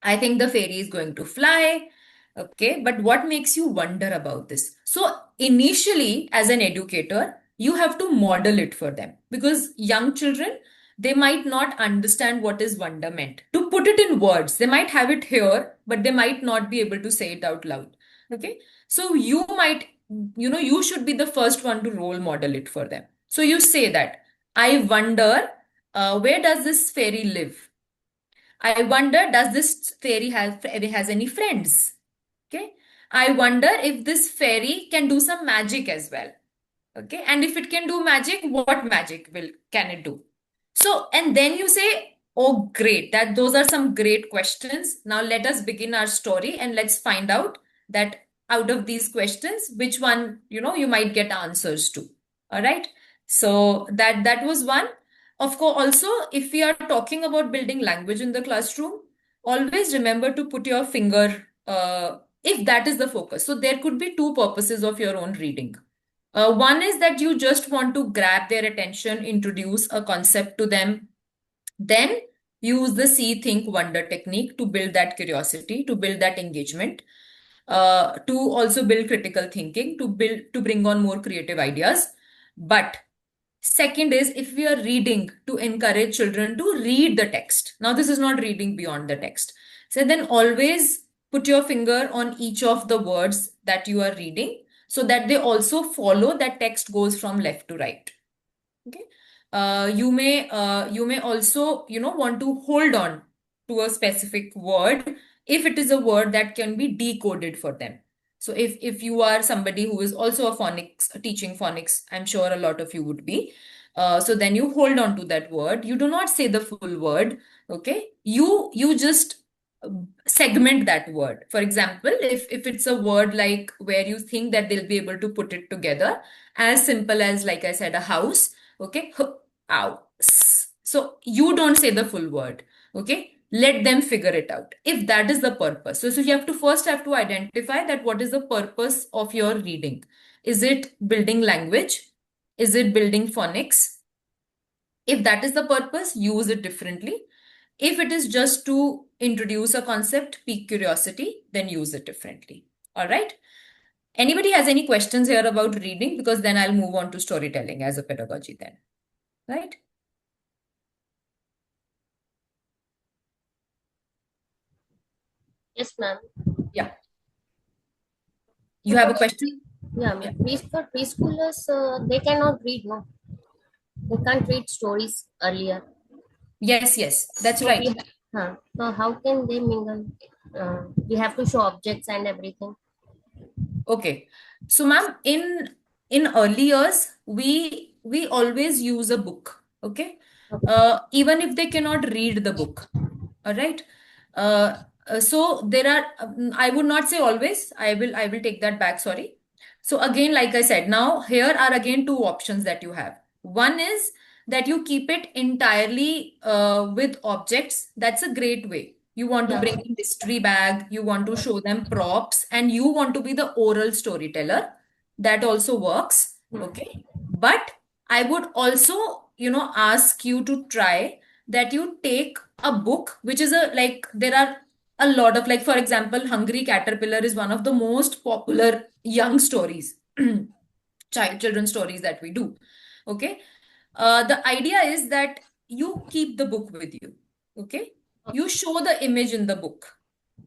I think the fairy is going to fly. Okay, but what makes you wonder about this? So, initially, as an educator, you have to model it for them because young children, they might not understand what is wonderment. To put it in words, they might have it here, but they might not be able to say it out loud. Okay, so you should be the first one to role model it for them. So, you say that, I wonder, where does this fairy live? I wonder, does this fairy has any friends? Okay. I wonder if this fairy can do some magic as well. Okay. And if it can do magic, what magic can it do? So, and then you say, oh, great, that those are some great questions. Now let us begin our story and let's find out that out of these questions, which one, you might get answers to. All right. So that was one. Of course, also, if we are talking about building language in the classroom, always remember to put your finger, if that is the focus. So there could be two purposes of your own reading. One is that you just want to grab their attention, introduce a concept to them, then use the see, think, wonder technique to build that curiosity, to build that engagement, to also build critical thinking, to bring on more creative ideas. But second is, if we are reading, to encourage children to read the text. Now, this is not reading beyond the text. So then always put your finger on each of the words that you are reading so that they also follow that text goes from left to right. Okay. You may also, want to hold on to a specific word if it is a word that can be decoded for them. So if you are somebody who is also teaching phonics, I'm sure a lot of you would be. So then you hold on to that word. You do not say the full word. Okay. You just segment that word. For example, if it's a word like where you think that they'll be able to put it together, as simple as, like I said, a house. Okay. House. So you don't say the full word. Okay. Let them figure it out. If that is the purpose. So you have to first identify that what is the purpose of your reading. Is it building language? Is it building phonics? If that is the purpose, use it differently. If it is just to introduce a concept, pique curiosity, then use it differently. All right. Anybody has any questions here about reading? Because then I'll move on to storytelling as a pedagogy then. Right? Yes, ma'am. Yeah. You have a question? Yeah, ma'am. For preschoolers, they cannot read, no? They can't read stories earlier. Yes, that's So right. so how can they mingle? We have to show objects and everything. Okay. So, ma'am, in early years, we always use a book. Okay. Even if they cannot read the book. All right. So there are, I would not say always. I will take that back. Sorry. So again, like I said, now here are again two options that you have. One is that you keep it entirely with objects. That's a great way. You want to bring in mystery bag, you want to show them props, and you want to be the oral storyteller. That also works. Okay. But I would also, ask you to try that you take a book, which is there are a lot of, like, for example, Hungry Caterpillar is one of the most popular young stories, children stories that we do. Okay. The idea is that you keep the book with you. Okay. You show the image in the book.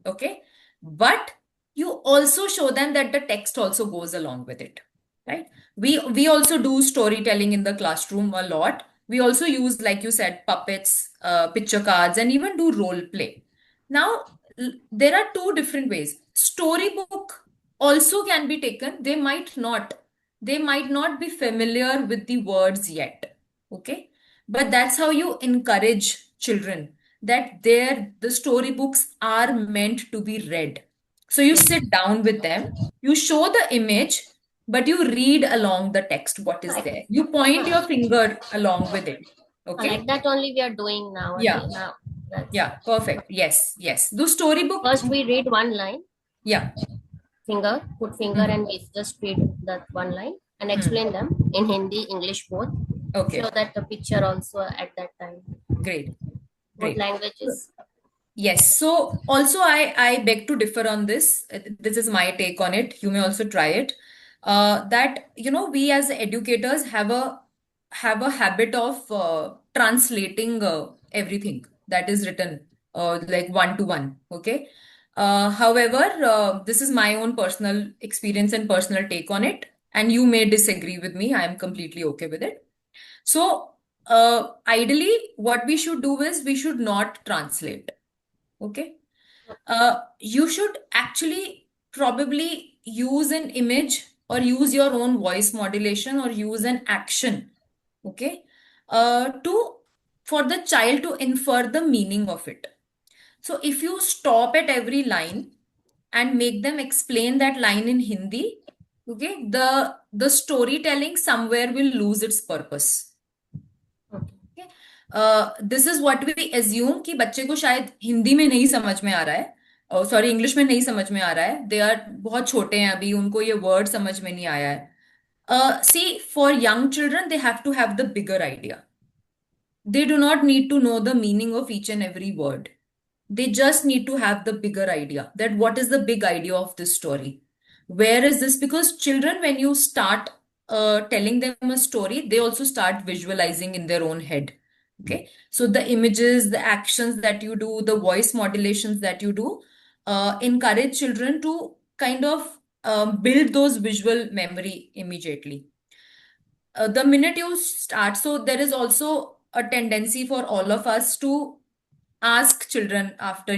Okay. But you also show them that the text also goes along with it. Right. We also do storytelling in the classroom a lot. We also use, like you said, puppets, picture cards, and even do role play. Now, there are two different ways. Storybook also can be taken. They might not be familiar with the words yet. Okay. But that's how you encourage children, that the storybooks are meant to be read. So you sit down with them, you show the image, but you read along the text what is Like, there. You point your finger along with it. like Okay? that only we are doing Yeah. nowadays. Now, that's Yeah. Perfect. Yes. Yes. The storybook. first we read one line, Yeah. put finger, Hmm. and we just read that one line and Hmm. explain them in Hindi, English both. Show Okay. that the picture also at that time. Great. Both Great. languages. Yes. So also I beg to differ on this. This is my take on it. You may also try it. That we as educators have a habit of translating everything that is written, like one to one. Okay. However, this is my own personal experience and personal take on it, and you may disagree with me. I am completely okay with it. So, ideally, what we should do is we should not translate. Okay. You should actually probably use an image or use your own voice modulation or use an action. Okay. To For the child to infer the meaning of it. So if you stop at every line and make them explain that line in Hindi, okay, the storytelling somewhere will lose its purpose. Okay. This is what we assume कि बच्चे को शायद हिंदी में नहीं समझ में आ रहा है, सॉरी इंग्लिश में नहीं समझ में आ रहा है, दे आर बहुत छोटे हैं अभी, उनको ये वर्ड समझ में नहीं आया है. See, for young children, they have to have the bigger idea. They do not need to know the meaning of each and every word. They just need to have the bigger idea, that what is the big idea of this story? Where is this? Because children, when you start telling them a story, they also start visualizing in their own head. Okay. So the images, the actions that you do, the voice modulations that you do, encourage children to kind of build those visual memory immediately. The minute you start, so there is also a tendency for all of us to ask children after,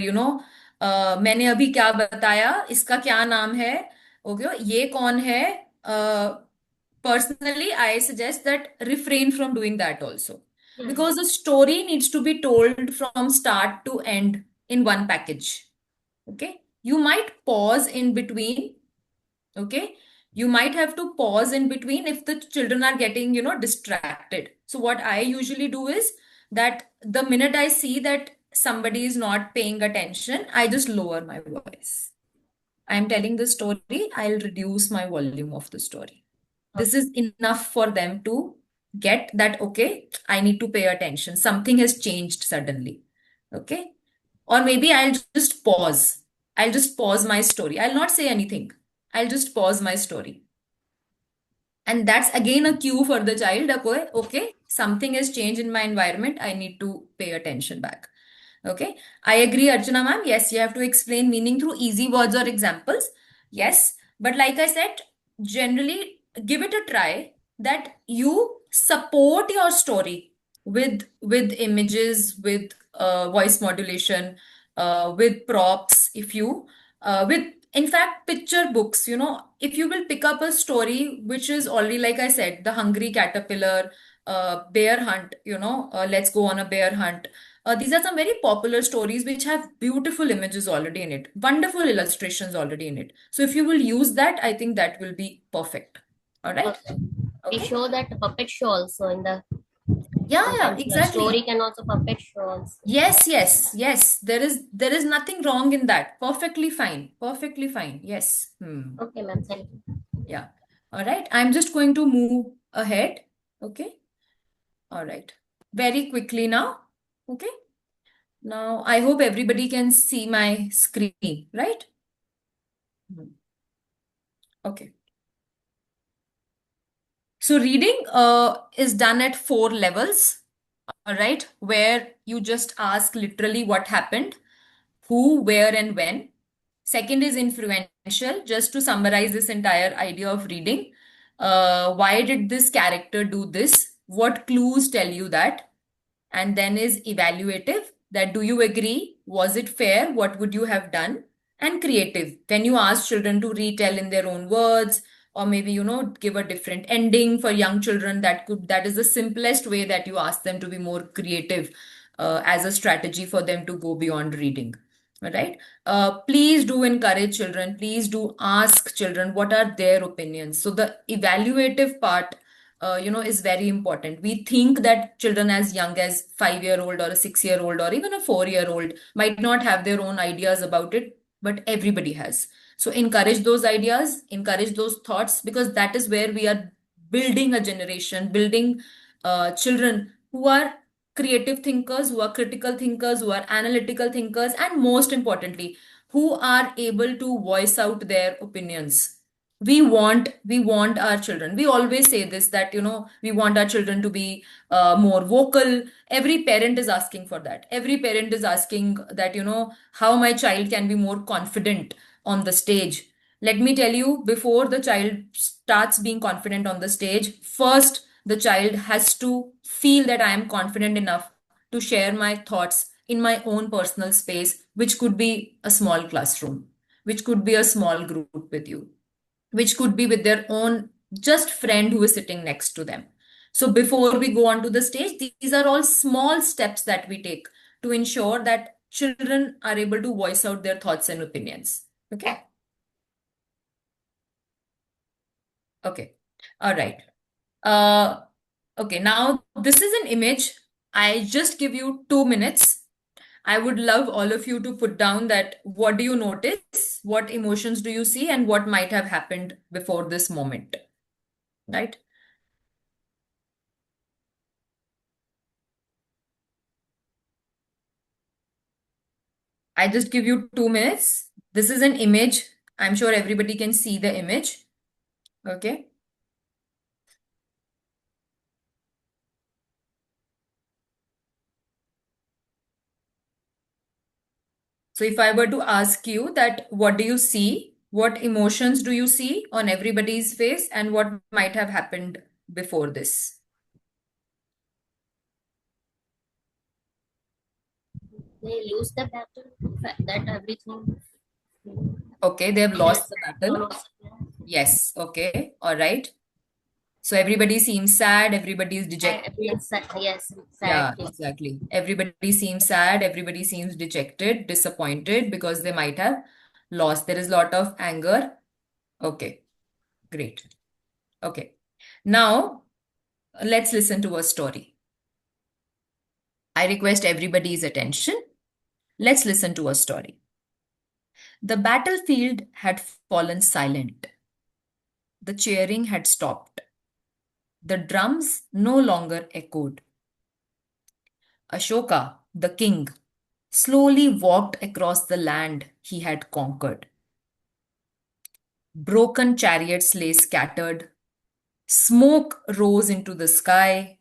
मैंने अभी क्या बताया, इसका क्या नाम है, okay, ये कौन है. Personally, I suggest that refrain from doing that also, because the story needs to be told from start to end in one package. Okay, you might pause in between. Okay, you might have to pause in between if the children are getting distracted. So what I usually do is that the minute I see that somebody is not paying attention, I just lower my voice. I'm telling the story, I'll reduce my volume of the story. This is enough for them to get that, okay, I need to pay attention, something has changed suddenly. Okay. Or maybe I'll just pause my story, I'll not say anything, I'll just pause my story. And that's again a cue for the child. Okay, okay, something has changed in my environment, I need to pay attention back. Okay, I agree, Archana ma'am. Yes, you have to explain meaning through easy words or examples. Yes, but like I said, generally give it a try, that you support your story with images, with voice modulation, with props. If you with in fact picture books, if you will pick up a story which is already, like I said, the Hungry Caterpillar, bear hunt, let's go on a bear hunt. These are some very popular stories which have beautiful images already in it, wonderful illustrations already in it. So if you will use that, I think that will be perfect. All right. Okay. We Okay. show that puppet show also in the Yeah, sometimes the exactly. story can also puppet show also. Yes, yes, yes. There is nothing wrong in that. Perfectly fine. Perfectly fine. Yes. Okay, ma'am. Thank you. Yeah. All right. I'm just going to move ahead. Okay. All right. Very quickly now. Okay. Now, I hope everybody can see my screen, right? Okay. So reading is done at 4 levels, all right, where you just ask literally what happened, who, where, and when. Second is influential, just to summarize this entire idea of reading. Why did this character do this? What clues tell you that? And then is evaluative, that do you agree? Was it fair? What would you have done? And creative, when you ask children to retell in their own words, or maybe give a different ending for young children. That is the simplest way that you ask them to be more creative, as a strategy for them to go beyond reading. All right. Please do encourage children. Please do ask children what are their opinions. So the evaluative part, is very important. We think that children as young as 5-year-old or a 6-year-old or even a 4-year-old might not have their own ideas about it, but everybody has. So encourage those ideas, encourage those thoughts, because that is where we are building a generation, building children who are creative thinkers, who are critical thinkers, who are analytical thinkers, and most importantly, who are able to voice out their opinions. We want our children, we always say this, that we want our children to be more vocal. Every parent is asking for that. Every parent is asking that, how my child can be more confident on the stage. Let me tell you, before the child starts being confident on the stage, first the child has to feel that I am confident enough to share my thoughts in my own personal space, which could be a small classroom, which could be a small group with you, which could be with their own just friend who is sitting next to them. So before we go onto the stage, these are all small steps that we take to ensure that children are able to voice out their thoughts and opinions. Okay. Okay. All right. Uh, okay. Now this is an image. I just give you 2 minutes. I would love all of you to put down that what do you notice, what emotions do you see, and what might have happened before this moment, right? I just give you 2 minutes. This is an image. I'm sure everybody can see the image. Okay. So if I were to ask you that, what do you see? What emotions do you see on everybody's face, and what might have happened before this? They lose the battle. That everything. Okay, they have lost the battle. Follows. Yes. Okay. All right. So everybody seems sad, everybody is dejected. Yes, yes, sad. Yeah, exactly. Everybody seems sad, everybody seems dejected, disappointed because they might have lost. There is a lot of anger. Okay, great. Okay. Now, let's listen to a story. I request everybody's attention. Let's listen to a story. The battlefield had fallen silent. The cheering had stopped. The drums no longer echoed. Ashoka, the king, slowly walked across the land he had conquered. Broken chariots lay scattered. Smoke rose into the sky.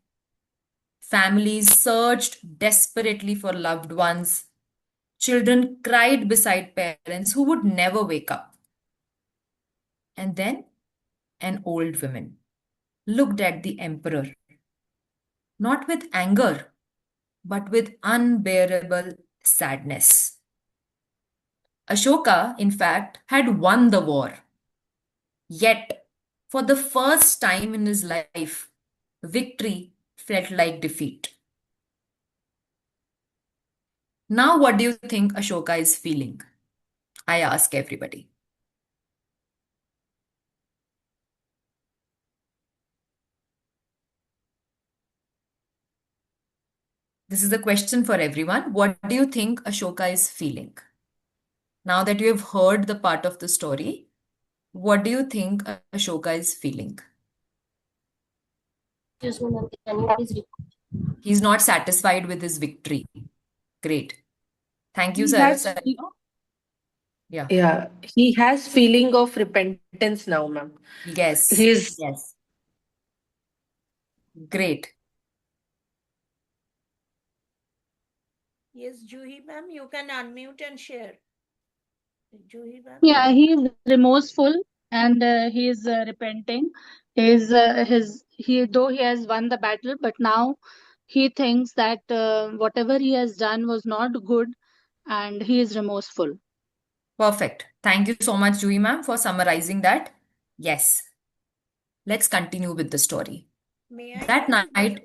Families searched desperately for loved ones. Children cried beside parents who would never wake up. And then an old woman looked at the emperor, not with anger, but with unbearable sadness. Ashoka, in fact, had won the war. Yet, for the first time in his life, victory felt like defeat. Now, what do you think Ashoka is feeling? I ask everybody. This is a question for everyone. What do you think Ashoka is feeling? Now that you have heard the part of the story, what do you think Ashoka is feeling? Excuse me, ma'am. Can you please repeat? He's not satisfied with his victory. Great. Thank you, He sir. has, Yeah. yeah, he has feeling of repentance now, ma'am. Yes. He's Yes. Great. Yes, Juhi ma'am, you can unmute and share. Juhi ma'am. Yeah, he is remorseful and he is repenting. He though he has won the battle, but now he thinks that whatever he has done was not good, and he is remorseful. Perfect. Thank you so much, Juhi ma'am, for summarizing that. Yes. Let's continue with the story. May I That know the night,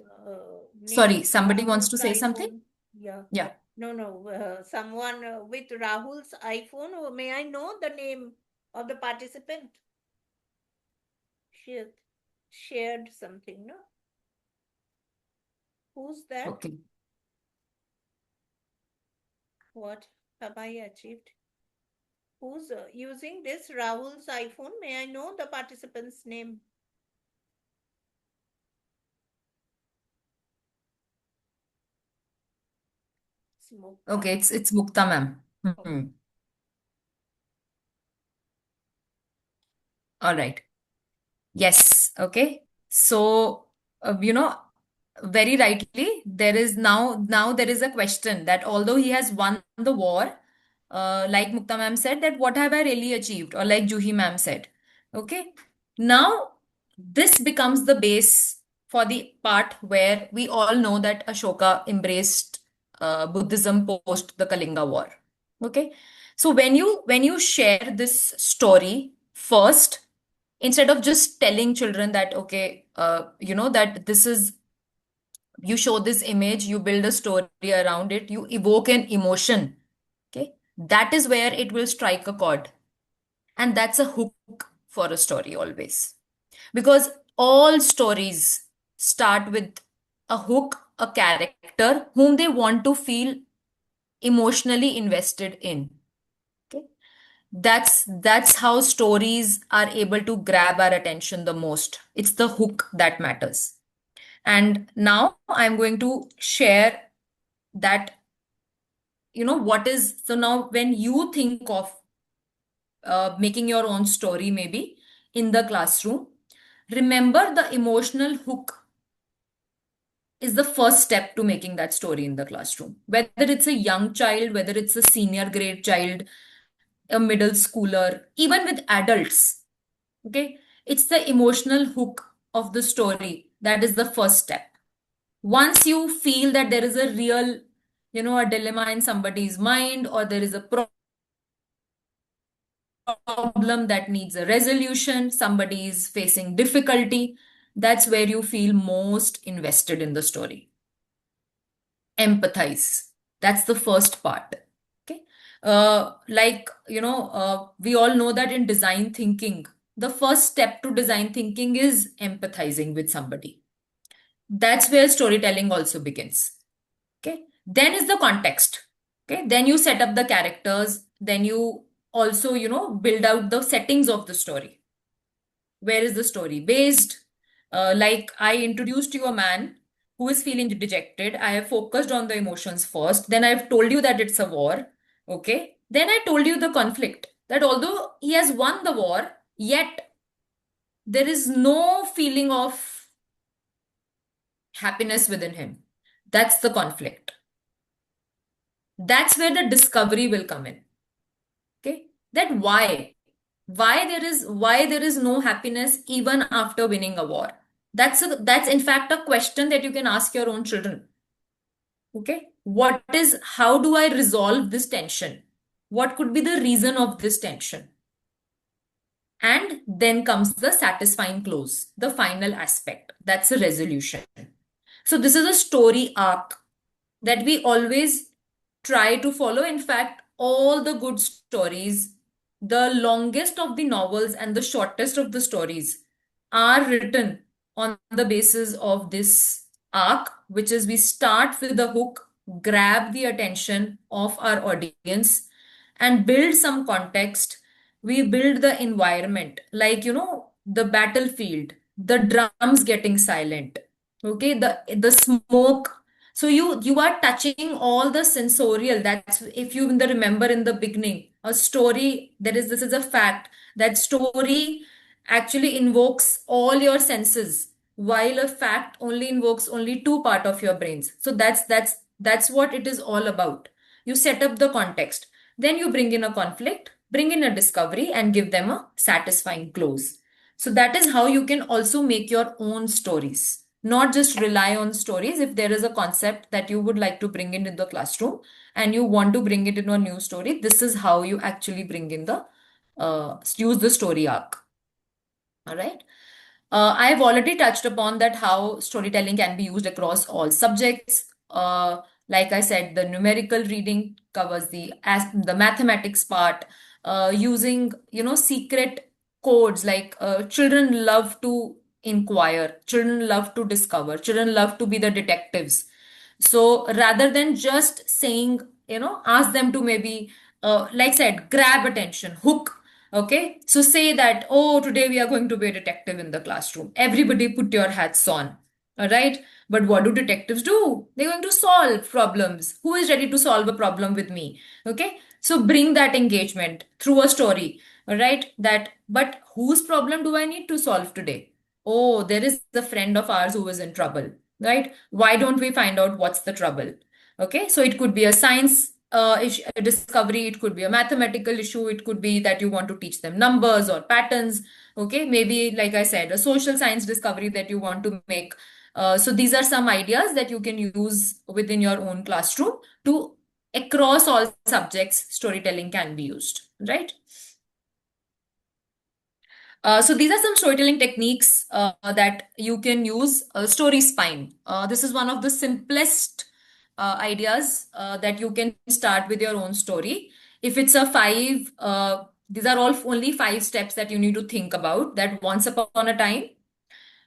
sorry, name somebody wants Rahul's to say something? iPhone? Yeah. Yeah. No, someone with Rahul's iPhone. May I know the name of the participant? She shared something, no? Who's that? Okay. What have I achieved? Who's using this Rahul's iPhone? May I know the participant's name? Smoke. Okay, it's Mukta ma'am. Okay. All right. Yes. Okay. So, very rightly, there is now there is a question that although he has won the war, like Mukta ma'am said, that what have I really achieved? Or like Juhi ma'am said. Okay. Now, this becomes the base for the part where we all know that Ashoka embraced Buddhism post the Kalinga War. Okay. So when you share this story first, instead of just telling children that okay, that this is, you show this image, you build a story around it, you evoke an emotion. Okay, that is where it will strike a chord, and that's a hook for a story always, because all stories start with a hook, a character whom they want to feel emotionally invested in. Okay, that's how stories are able to grab our attention the most. It's the hook that matters. And now I'm going to share that, what is, so now when you think of making your own story, maybe in the classroom, remember the emotional hook is the first step to making that story in the classroom. Whether it's a young child, whether it's a senior grade child, a middle schooler, even with adults. Okay, it's the emotional hook of the story that is the first step. Once you feel that there is a real, a dilemma in somebody's mind, or there is a problem that needs a resolution, somebody is facing difficulty, that's where you feel most invested in the story. Empathize. That's the first part. Okay. We all know that in design thinking, the first step to design thinking is empathizing with somebody. That's where storytelling also begins. Okay. Then is the context. Okay. Then you set up the characters. Then you also, build out the settings of the story. Where is the story based? Like I introduced you a man who is feeling dejected. I have focused on the emotions first. Then I've told you that it's a war. Okay. Then I told you the conflict, that although he has won the war, yet there is no feeling of happiness within him. That's the conflict. That's where the discovery will come in. Okay. That why there is no happiness even after winning a war. That's in fact a question that you can ask your own children. Okay, how do I resolve this tension? What could be the reason of this tension? And then comes the satisfying close, the final aspect. That's a resolution. So this is a story arc that we always try to follow. In fact, all the good stories, the longest of the novels and the shortest of the stories, are written on the basis of this arc, which is we start with the hook, grab the attention of our audience, and build some context. We build the environment, like, the battlefield, the drums getting silent, okay, the smoke So you are touching all the sensorial. That's if you remember in the beginning, a story, this is a fact that story actually invokes all your senses, while a fact only invokes only two part of your brains. So that's what it is all about. You set up the context, then you bring in a conflict, bring in a discovery, and give them a satisfying close. So that is how you can also make your own stories, not just rely on stories. If there is a concept that you would like to bring in the classroom and you want to bring it into a new story, this is how you actually bring in the use the story arc. All right. I've already touched upon that how storytelling can be used across all subjects. Like I said, the numerical reading covers the mathematics part. Using secret codes, like children love to inquire, children love to discover, children love to be the detectives. So rather than just saying, ask them to maybe, like I said, grab attention, hook. Okay, so say that, oh, today we are going to be a detective in the classroom. Everybody put your hats on. All right. But what do detectives do? They're going to solve problems. Who is ready to solve a problem with me? Okay. So bring that engagement through a story. All right. But whose problem do I need to solve today? Oh, there is a friend of ours who is in trouble. Right. Why don't we find out what's the trouble? Okay. So it could be a science a discovery, it could be a mathematical issue, it could be that you want to teach them numbers or patterns. Okay, maybe like I said, a social science discovery that you want to make. So these are some ideas that you can use within your own classroom to across all subjects. Storytelling can be used, right? So these are some storytelling techniques that you can use. Story spine. This is one of the simplest ideas that you can start with your own story. If it's a five, these are all only 5 steps that you need to think about. That once upon a time,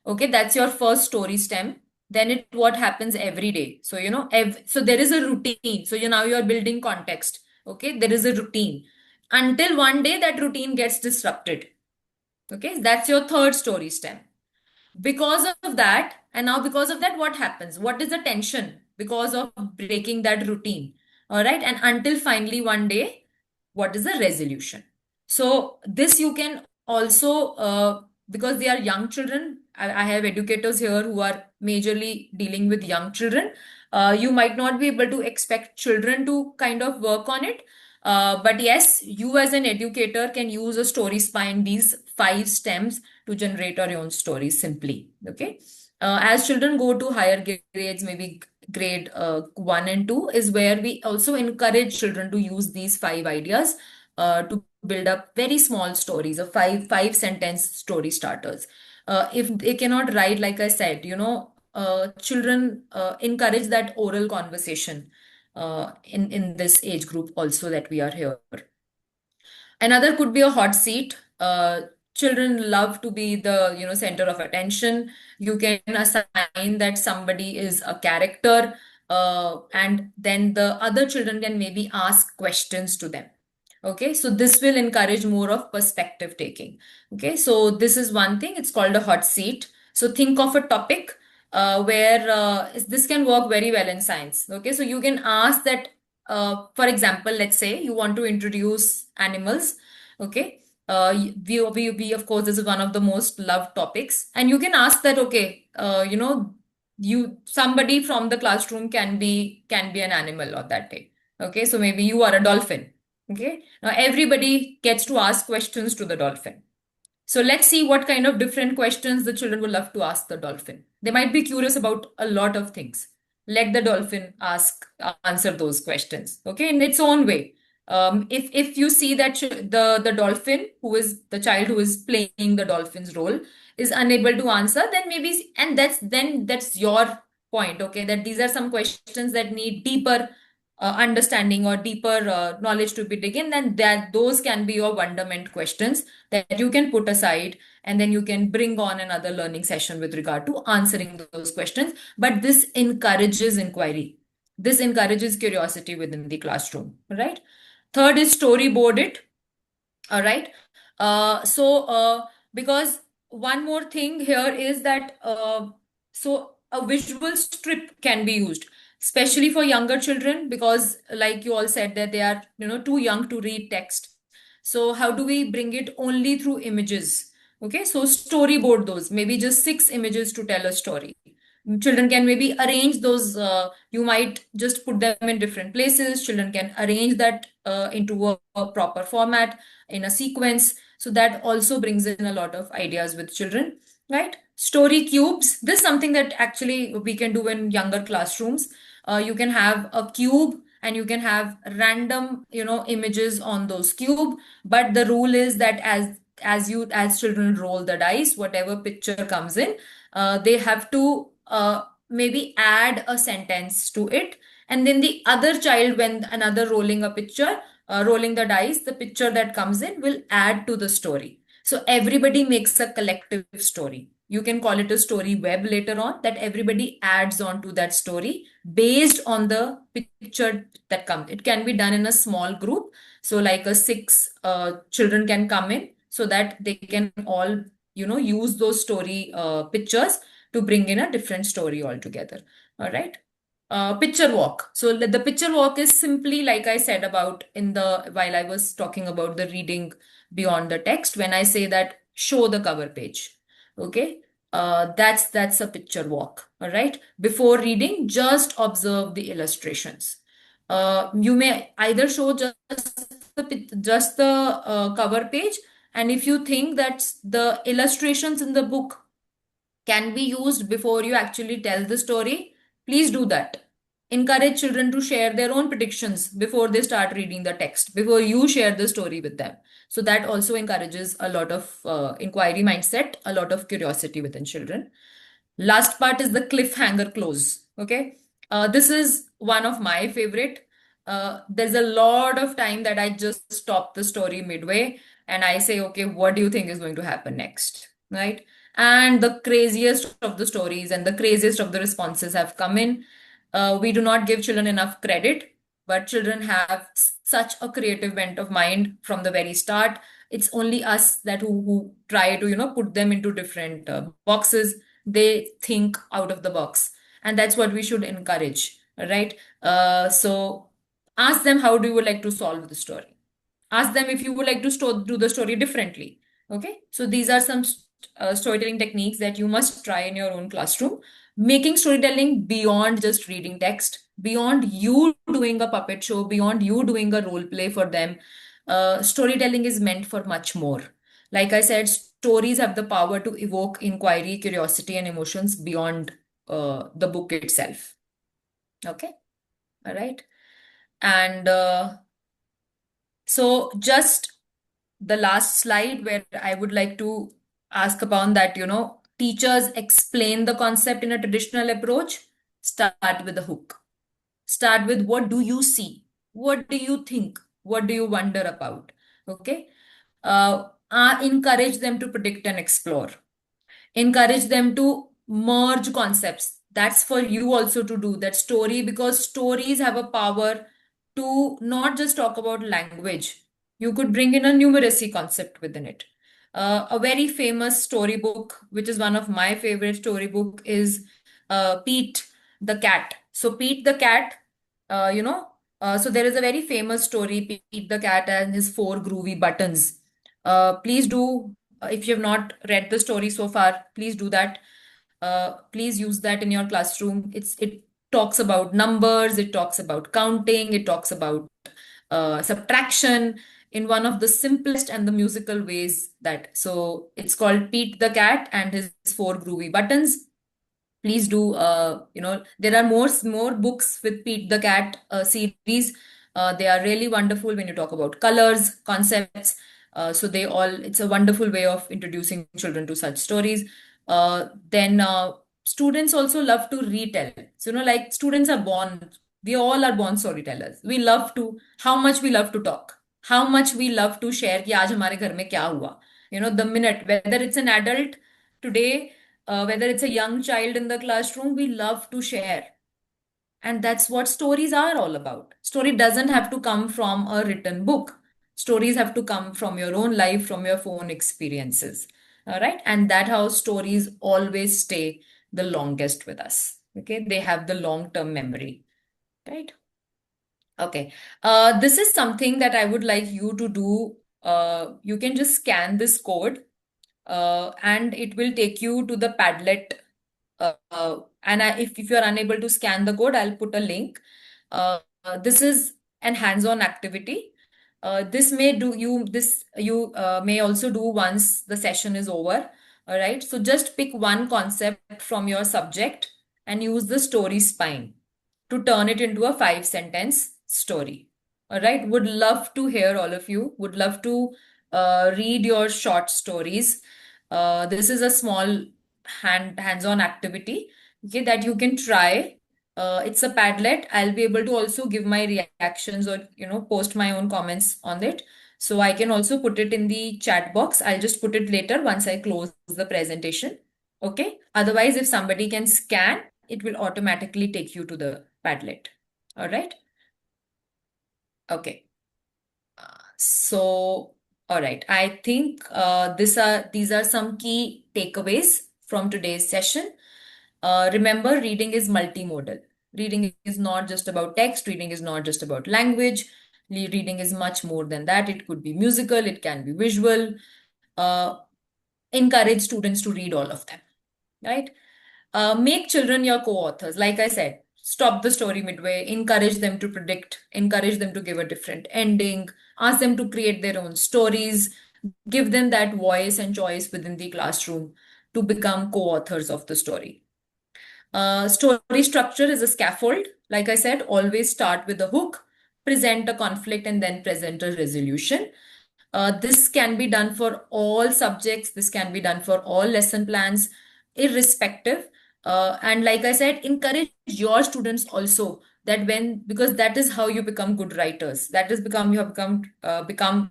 okay, that's your first story stem. Then what happens every day. So so there is a routine. So now you are building context. Okay, there is a routine until one day that routine gets disrupted. Okay, that's your third story stem. Because of that, and now because of that, what happens? What is the tension because of breaking that routine? All right, and until finally one day, what is the resolution? So this you can also, because they are young children, I have educators here who are majorly dealing with young children. You might not be able to expect children to kind of work on it. But yes, you as an educator can use a story spine, these 5 stems, to generate our own stories simply. Okay. As children go to higher grades, maybe grade 1 and 2 is where we also encourage children to use these 5 ideas to build up very small stories of five sentence story starters. If they cannot write, like I said, children encourage that oral conversation in this age group also that we are here. Another could be a hot seat. Children love to be the center of attention. You can assign that somebody is a character, and then the other children can maybe ask questions to them. Okay, so this will encourage more of perspective taking. Okay, so this is one thing. It's called a hot seat. So think of a topic where this can work very well in science. Okay, so you can ask that, for example, let's say you want to introduce animals. Okay, we of course, this is one of the most loved topics, and you can ask that. Okay, somebody from the classroom can be an animal on that day. Okay, so maybe you are a dolphin. Okay, now everybody gets to ask questions to the dolphin. So let's see what kind of different questions the children will love to ask the dolphin. They might be curious about a lot of things. Let the dolphin answer those questions, okay, in its own way. If you see that the dolphin, who is the child who is playing the dolphin's role, is unable to answer, then maybe, and that's your point, okay, that these are some questions that need deeper understanding or deeper knowledge to be taken, then that those can be your wonderment questions that you can put aside, and then you can bring on another learning session with regard to answering those questions. But this encourages inquiry, this encourages curiosity within the classroom, right? Third is storyboard it. All right. Because one more thing here is that so a visual strip can be used. especially for younger children, because like you all said that they are, too young to read text. So how do we bring it only through images? Okay, so storyboard those, maybe just 6 images to tell a story. Children can maybe arrange those, you might just put them in different places. Children can arrange that into a proper format in a sequence. So that also brings in a lot of ideas with children, right? Story cubes. This is something that actually we can do in younger classrooms. You can have a cube and you can have random, images on those cube. But the rule is that as children roll the dice, whatever picture comes in, they have to maybe add a sentence to it, and then the other child, when another rolling a picture, rolling the dice, the picture that comes in will add to the story. So everybody makes a collective story. You can call it a story web later on, that everybody adds on to that story based on the picture that comes. It can be done in a small group. So like a 6 children can come in, so that they can all, use those story pictures to bring in a different story altogether. All right. Picture walk. So the picture walk is simply like I said about while I was talking about the reading beyond the text, when I say that show the cover page. Okay. That's a picture walk. All right. Before reading, just observe the illustrations. You may either show just the cover page, and if you think that the illustrations in the book can be used before you actually tell the story, please do that. Encourage children to share their own predictions before they start reading the text, before you share the story with them. So that also encourages a lot of inquiry mindset, a lot of curiosity within children. Last part is the cliffhanger close. Okay. This is one of my favorite. There's a lot of time that I just stop the story midway and I say, okay, what do you think is going to happen next? Right. And the craziest of the stories and the craziest of the responses have come in. We do not give children enough credit, but children have such a creative bent of mind from the very start. It's only us who try to, put them into different boxes. They think out of the box, and that's what we should encourage, right? So ask them, how do you like to solve the story? Ask them if you would like to do the story differently. Okay, so these are some storytelling techniques that you must try in your own classroom. Making storytelling beyond just reading text, beyond you doing a puppet show, beyond you doing a role play for them. Storytelling is meant for much more. Like I said, stories have the power to evoke inquiry, curiosity, and emotions beyond the book itself. Okay, all right. And so just the last slide where I would like to ask upon that, teachers explain the concept in a traditional approach. Start with the hook. Start with, what do you see? What do you think? What do you wonder about? Okay. Encourage them to predict and explore. Encourage them to merge concepts. That's for you also to do that story, because stories have a power to not just talk about language. You could bring in a numeracy concept within it. A very famous storybook, which is one of my favorite storybook, is Pete the Cat. So Pete the Cat, so there is a very famous story, Pete the Cat and his 4 groovy buttons. Please do, if you have not read the story so far, please do that. Please use that in your classroom. It talks about numbers, it talks about counting, it talks about subtraction in one of the simplest and the musical ways. That so it's called Pete the Cat and his 4 groovy buttons. Please do, there are more books with Pete the Cat series. They are really wonderful when you talk about colors, concepts. So it's a wonderful way of introducing children to such stories. Then students also love to retell. So like students are born, we all are born storytellers. We love to, how much we love to talk, how much we love to share कि आज हमारे घर में क्या हुआ. The minute, whether it's an adult today, whether it's a young child in the classroom, we love to share. And that's what stories are all about. Story doesn't have to come from a written book. Stories have to come from your own life, from your own experiences. All right. And that how stories always stay the longest with us. Okay. They have the long-term memory. right? Okay. This is something that I would like you to do. You can just scan this code, and it will take you to the Padlet. If you're unable to scan the code, I'll put a link. This is an hands-on activity. This you may also do once the session is over. All right. So just pick one concept from your subject and use the story spine to turn it into a 5 sentence story. All right. Would love to hear all of you. Would love to read your short stories. This is a small hands-on activity, okay, that you can try. It's a Padlet. I'll be able to also give my reactions or post my own comments on it. So I can also put it in the chat box. I'll just put it later once I close the presentation. Okay. Otherwise, if somebody can scan, it will automatically take you to the Padlet. All right. Okay. So, all right. I think these are some key takeaways from today's session. Remember, reading is multimodal. Reading is not just about text. Reading is not just about language. Reading is much more than that. It could be musical. It can be visual. Uh, Encourage students to read all of them, right? Make children your co-authors. Like I said, stop the story midway, encourage them to predict, encourage them to give a different ending, ask them to create their own stories, give them that voice and choice within the classroom to become co-authors of the story. Story structure is a scaffold. Like I said, always start with a hook, present a conflict, and then present a resolution. This can be done for all subjects. This can be done for all lesson plans, irrespective. And like I said, encourage your students also that because that is how you become good writers. That is you have become,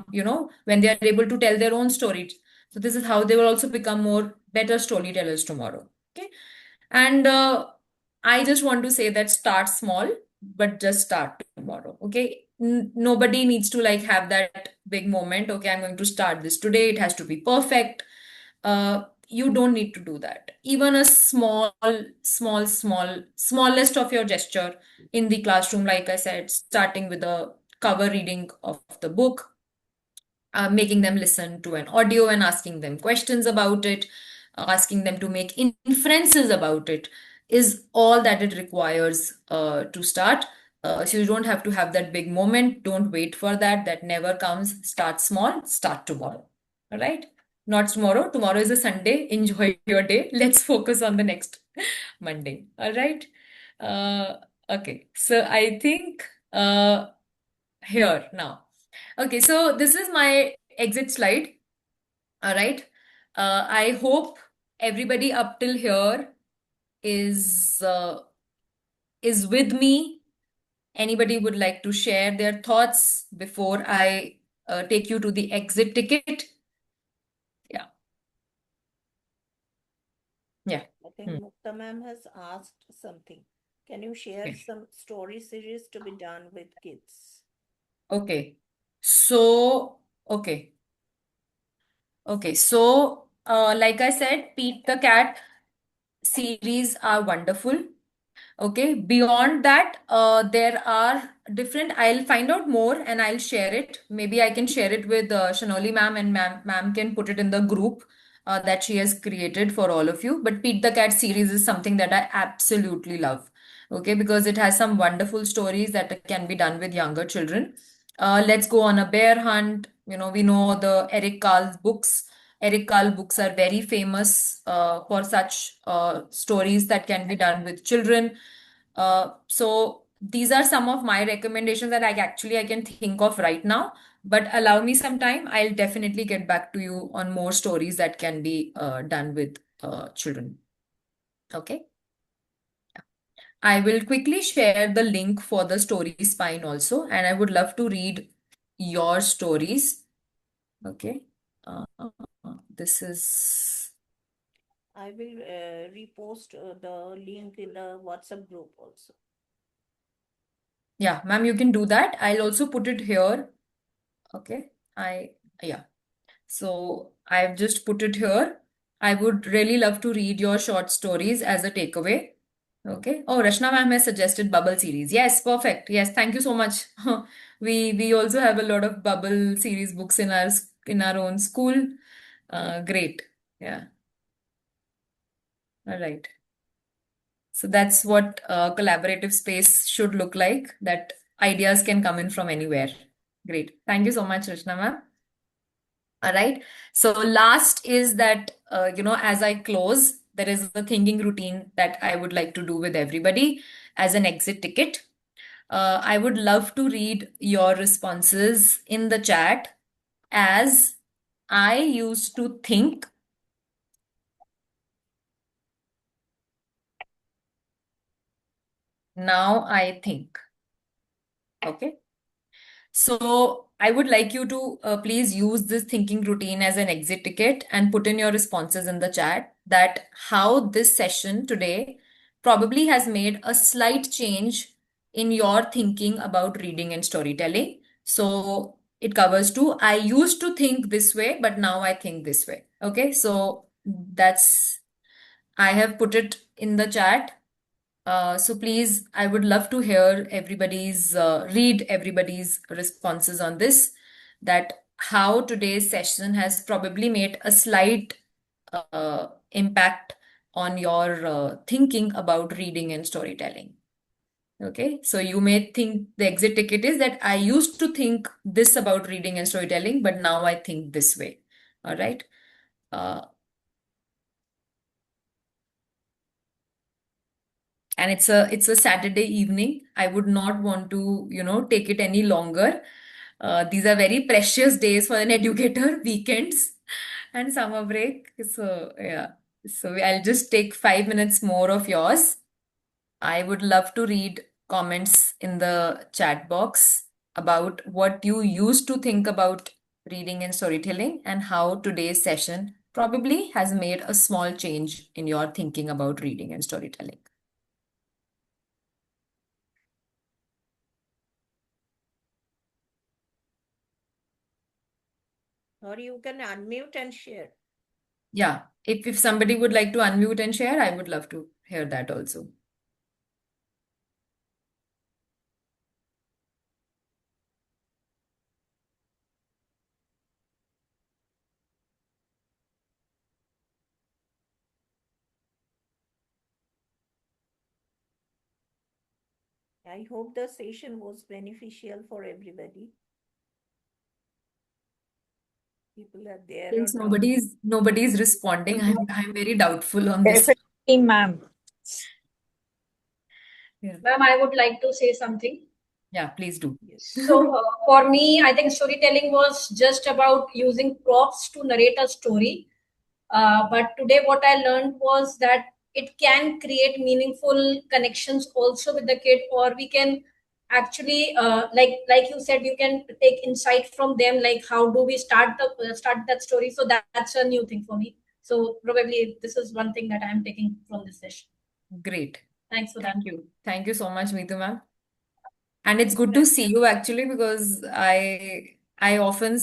when they are able to tell their own stories. So this is how they will also become more better storytellers tomorrow. Okay. And I just want to say that start small, but just start tomorrow. Okay. Nobody needs to like have that big moment. Okay, I'm going to start this today. It has to be perfect. You don't need to do that. Even a smallest of your gesture in the classroom, like I said, starting with a cover reading of the book, making them listen to an audio and asking them questions about it, asking them to make inferences about it is all that it requires to start. So you don't have to have that big moment. Don't wait for that. That never comes. Start small, start tomorrow. All right? Not tomorrow. Tomorrow is a Sunday. Enjoy your day. Let's focus on the next Monday. All right? Uh, okay. So I think here now. Okay, so this is my exit slide. All right. I hope everybody up till here is with me. Anybody would like to share their thoughts before I take you to the exit ticket? Yeah. Yeah. I think Mukta ma'am has asked something. Can you share Okay. some story series to be done with kids? Okay. So, okay. Okay. So, like I said, Pete the Cat series are wonderful. Okay, beyond that, there are different. I'll find out more and I'll share it. Maybe I can share it with Shanoli ma'am, and ma'am can put it in the group that she has created for all of you. But Pete the Cat series is something that I absolutely love. Okay, because it has some wonderful stories that can be done with younger children. Let's go on a bear hunt. We know the Eric Carle's books. Eric Carle books are very famous for such stories that can be done with children. So these are some of my recommendations that I can think of right now. But allow me some time. I'll definitely get back to you on more stories that can be done with children. Okay. I will quickly share the link for the story spine also, and I would love to read your stories. Okay. This is. I will repost the link in the WhatsApp group also. Yeah, ma'am, you can do that. I'll also put it here. Okay. Yeah. So I've just put it here. I would really love to read your short stories as a takeaway. Okay. Oh, Rashna ma'am has suggested bubble series. Yes, perfect. Yes, thank you so much. We also have a lot of bubble series books in our own school. Great. Yeah. All right. So that's what collaborative space should look like, that ideas can come in from anywhere. Great. Thank you so much, Rashna ma'am. All right. So last is that, as I close, there is a thinking routine that I would like to do with everybody as an exit ticket. I would love to read your responses in the chat as I used to think, now I think. Okay. So I would like you to please use this thinking routine as an exit ticket and put in your responses in the chat, that how this session today probably has made a slight change in your thinking about reading and storytelling. So it covers to, I used to think this way, but now I think this way. Okay, so I have put it in the chat. So please, I would love to hear read everybody's responses on this, that how today's session has probably made a slight impact on your thinking about reading and storytelling. Okay, so you may think the exit ticket is that I used to think this about reading and storytelling, but now I think this way. All right. Uh, and it's a Saturday evening. I would not want to, take it any longer. These are very precious days for an educator, weekends and summer break. So yeah, so I'll just take 5 minutes more of yours. I would love to read comments in the chat box about what you used to think about reading and storytelling, and how today's session probably has made a small change in your thinking about reading and storytelling. Or you can unmute and share. Yeah, if somebody would like to unmute and share, I would love to hear that also. I hope the session was beneficial for everybody. People are there or Since not. nobody's responding, I'm very doubtful on this. Definitely, ma'am. Yeah. Ma'am, I would like to say something. Yeah, please do. Yes. So for me, I think storytelling was just about using props to narrate a story. But today, what I learned was that it can create meaningful connections also with the kid, or we can actually, like you said, you can take insight from them, like how do we start that story. So that's a new thing for me. So probably this is one thing that I'm taking from this session. Great. Thanks for that. Thank you. Thank you so much, Meetu ma'am. And it's good to see you actually, because I often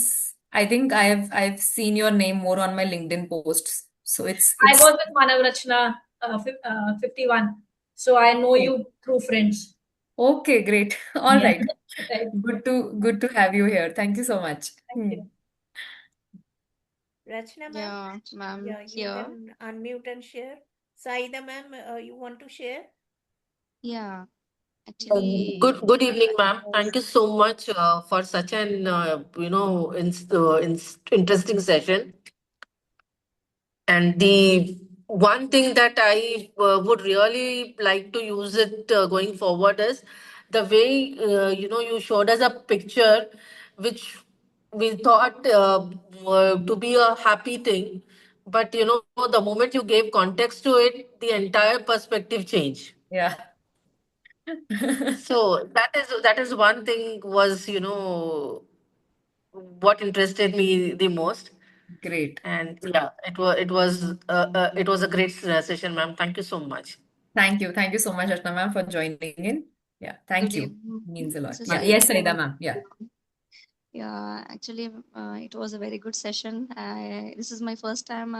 I think I've seen your name more on my LinkedIn posts. So I it's was with Manav Rachna 51, so I know you through friends. okay, great. All Yeah. right. Right. Good to have you here. Thank you so much. Thank you. Rachna ma'am, Yeah, ma'am, yeah, you here. can unmute and share. Saida ma'am, you want to share? Yeah, actually, Good evening, ma'am. Thank you so much for such an interesting session. And the one thing that I would really like to use it going forward is the way you showed us a picture, which we thought to be a happy thing, but the moment you gave context to it, the entire perspective changed. Yeah. So that is one thing was what interested me the most. Great. And yeah, it was a great session, ma'am. Thank you so much. Thank you. Thank you so much, Rashna ma'am, for joining in. Yeah, thank good you. evening. Means a lot. This is Yeah. Saida Yes, Saida from. ma'am. Yeah. Yeah, actually, it was a very good session. This is my first time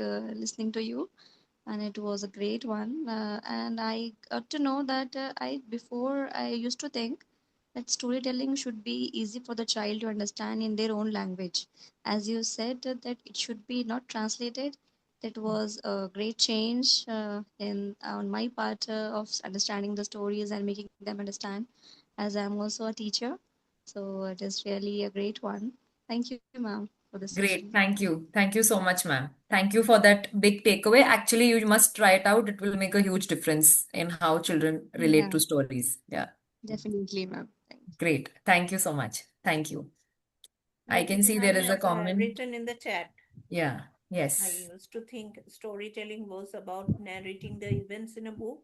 listening to you, and it was a great one. And I got to know that before I used to think that storytelling should be easy for the child to understand in their own language. As you said, that it should be not translated. That was a great change in on my part of understanding the stories and making them understand. As I'm also a teacher, so it is really a great one. Thank you, ma'am, for this session. Great. Thank you. Thank you so much, ma'am. Thank you for that big takeaway. Actually, you must try it out. It will make a huge difference in how children relate Yeah, to stories. Yeah. definitely, ma'am. Thanks. Great. Thank you so much. Thank you. I Maybe can see there ma'am is a has comment. written in the chat. Yeah. I Yes. used to think storytelling was about narrating the events in a book.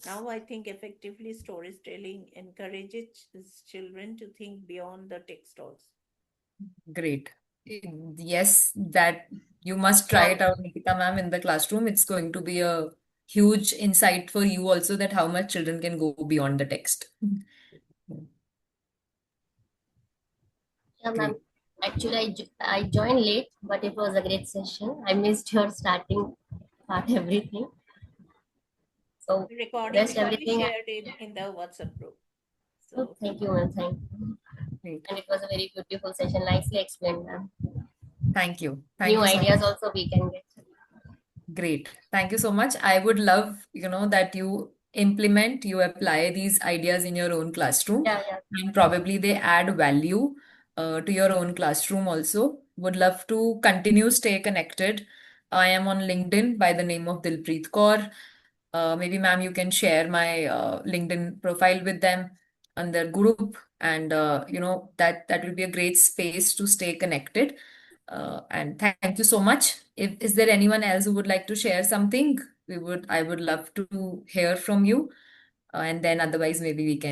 Now I think effectively storytelling encourages children to think beyond the text also. Great. Yes, that you must try Yeah, it out, Nikita ma'am, in the classroom. It's going to be a huge insight for you also that how much children can go beyond the text. yeah, ma'am. Great. Actually, I joined late, but it was a great session. I missed your starting part, everything. So Recording rest will be everything. shared in the WhatsApp group. Oh, So thank you, ma'am. Thank you. Great. And it was a very beautiful session. Nicely explained, ma'am. Thank you. Thank New you so much. ideas also we can get. Great. Thank you so much. I would love, that you implement, you apply these ideas in your own classroom, Yeah, yeah. and probably they add value to your own classroom also. Would love to continue stay connected. I am on LinkedIn by the name of Dilpreet Kaur. Maybe, ma'am, you can share my LinkedIn profile with them on their group, and that will be a great space to stay connected. And thank you so much. If is there anyone else who would like to share something, I would love to hear from you. And then otherwise maybe we can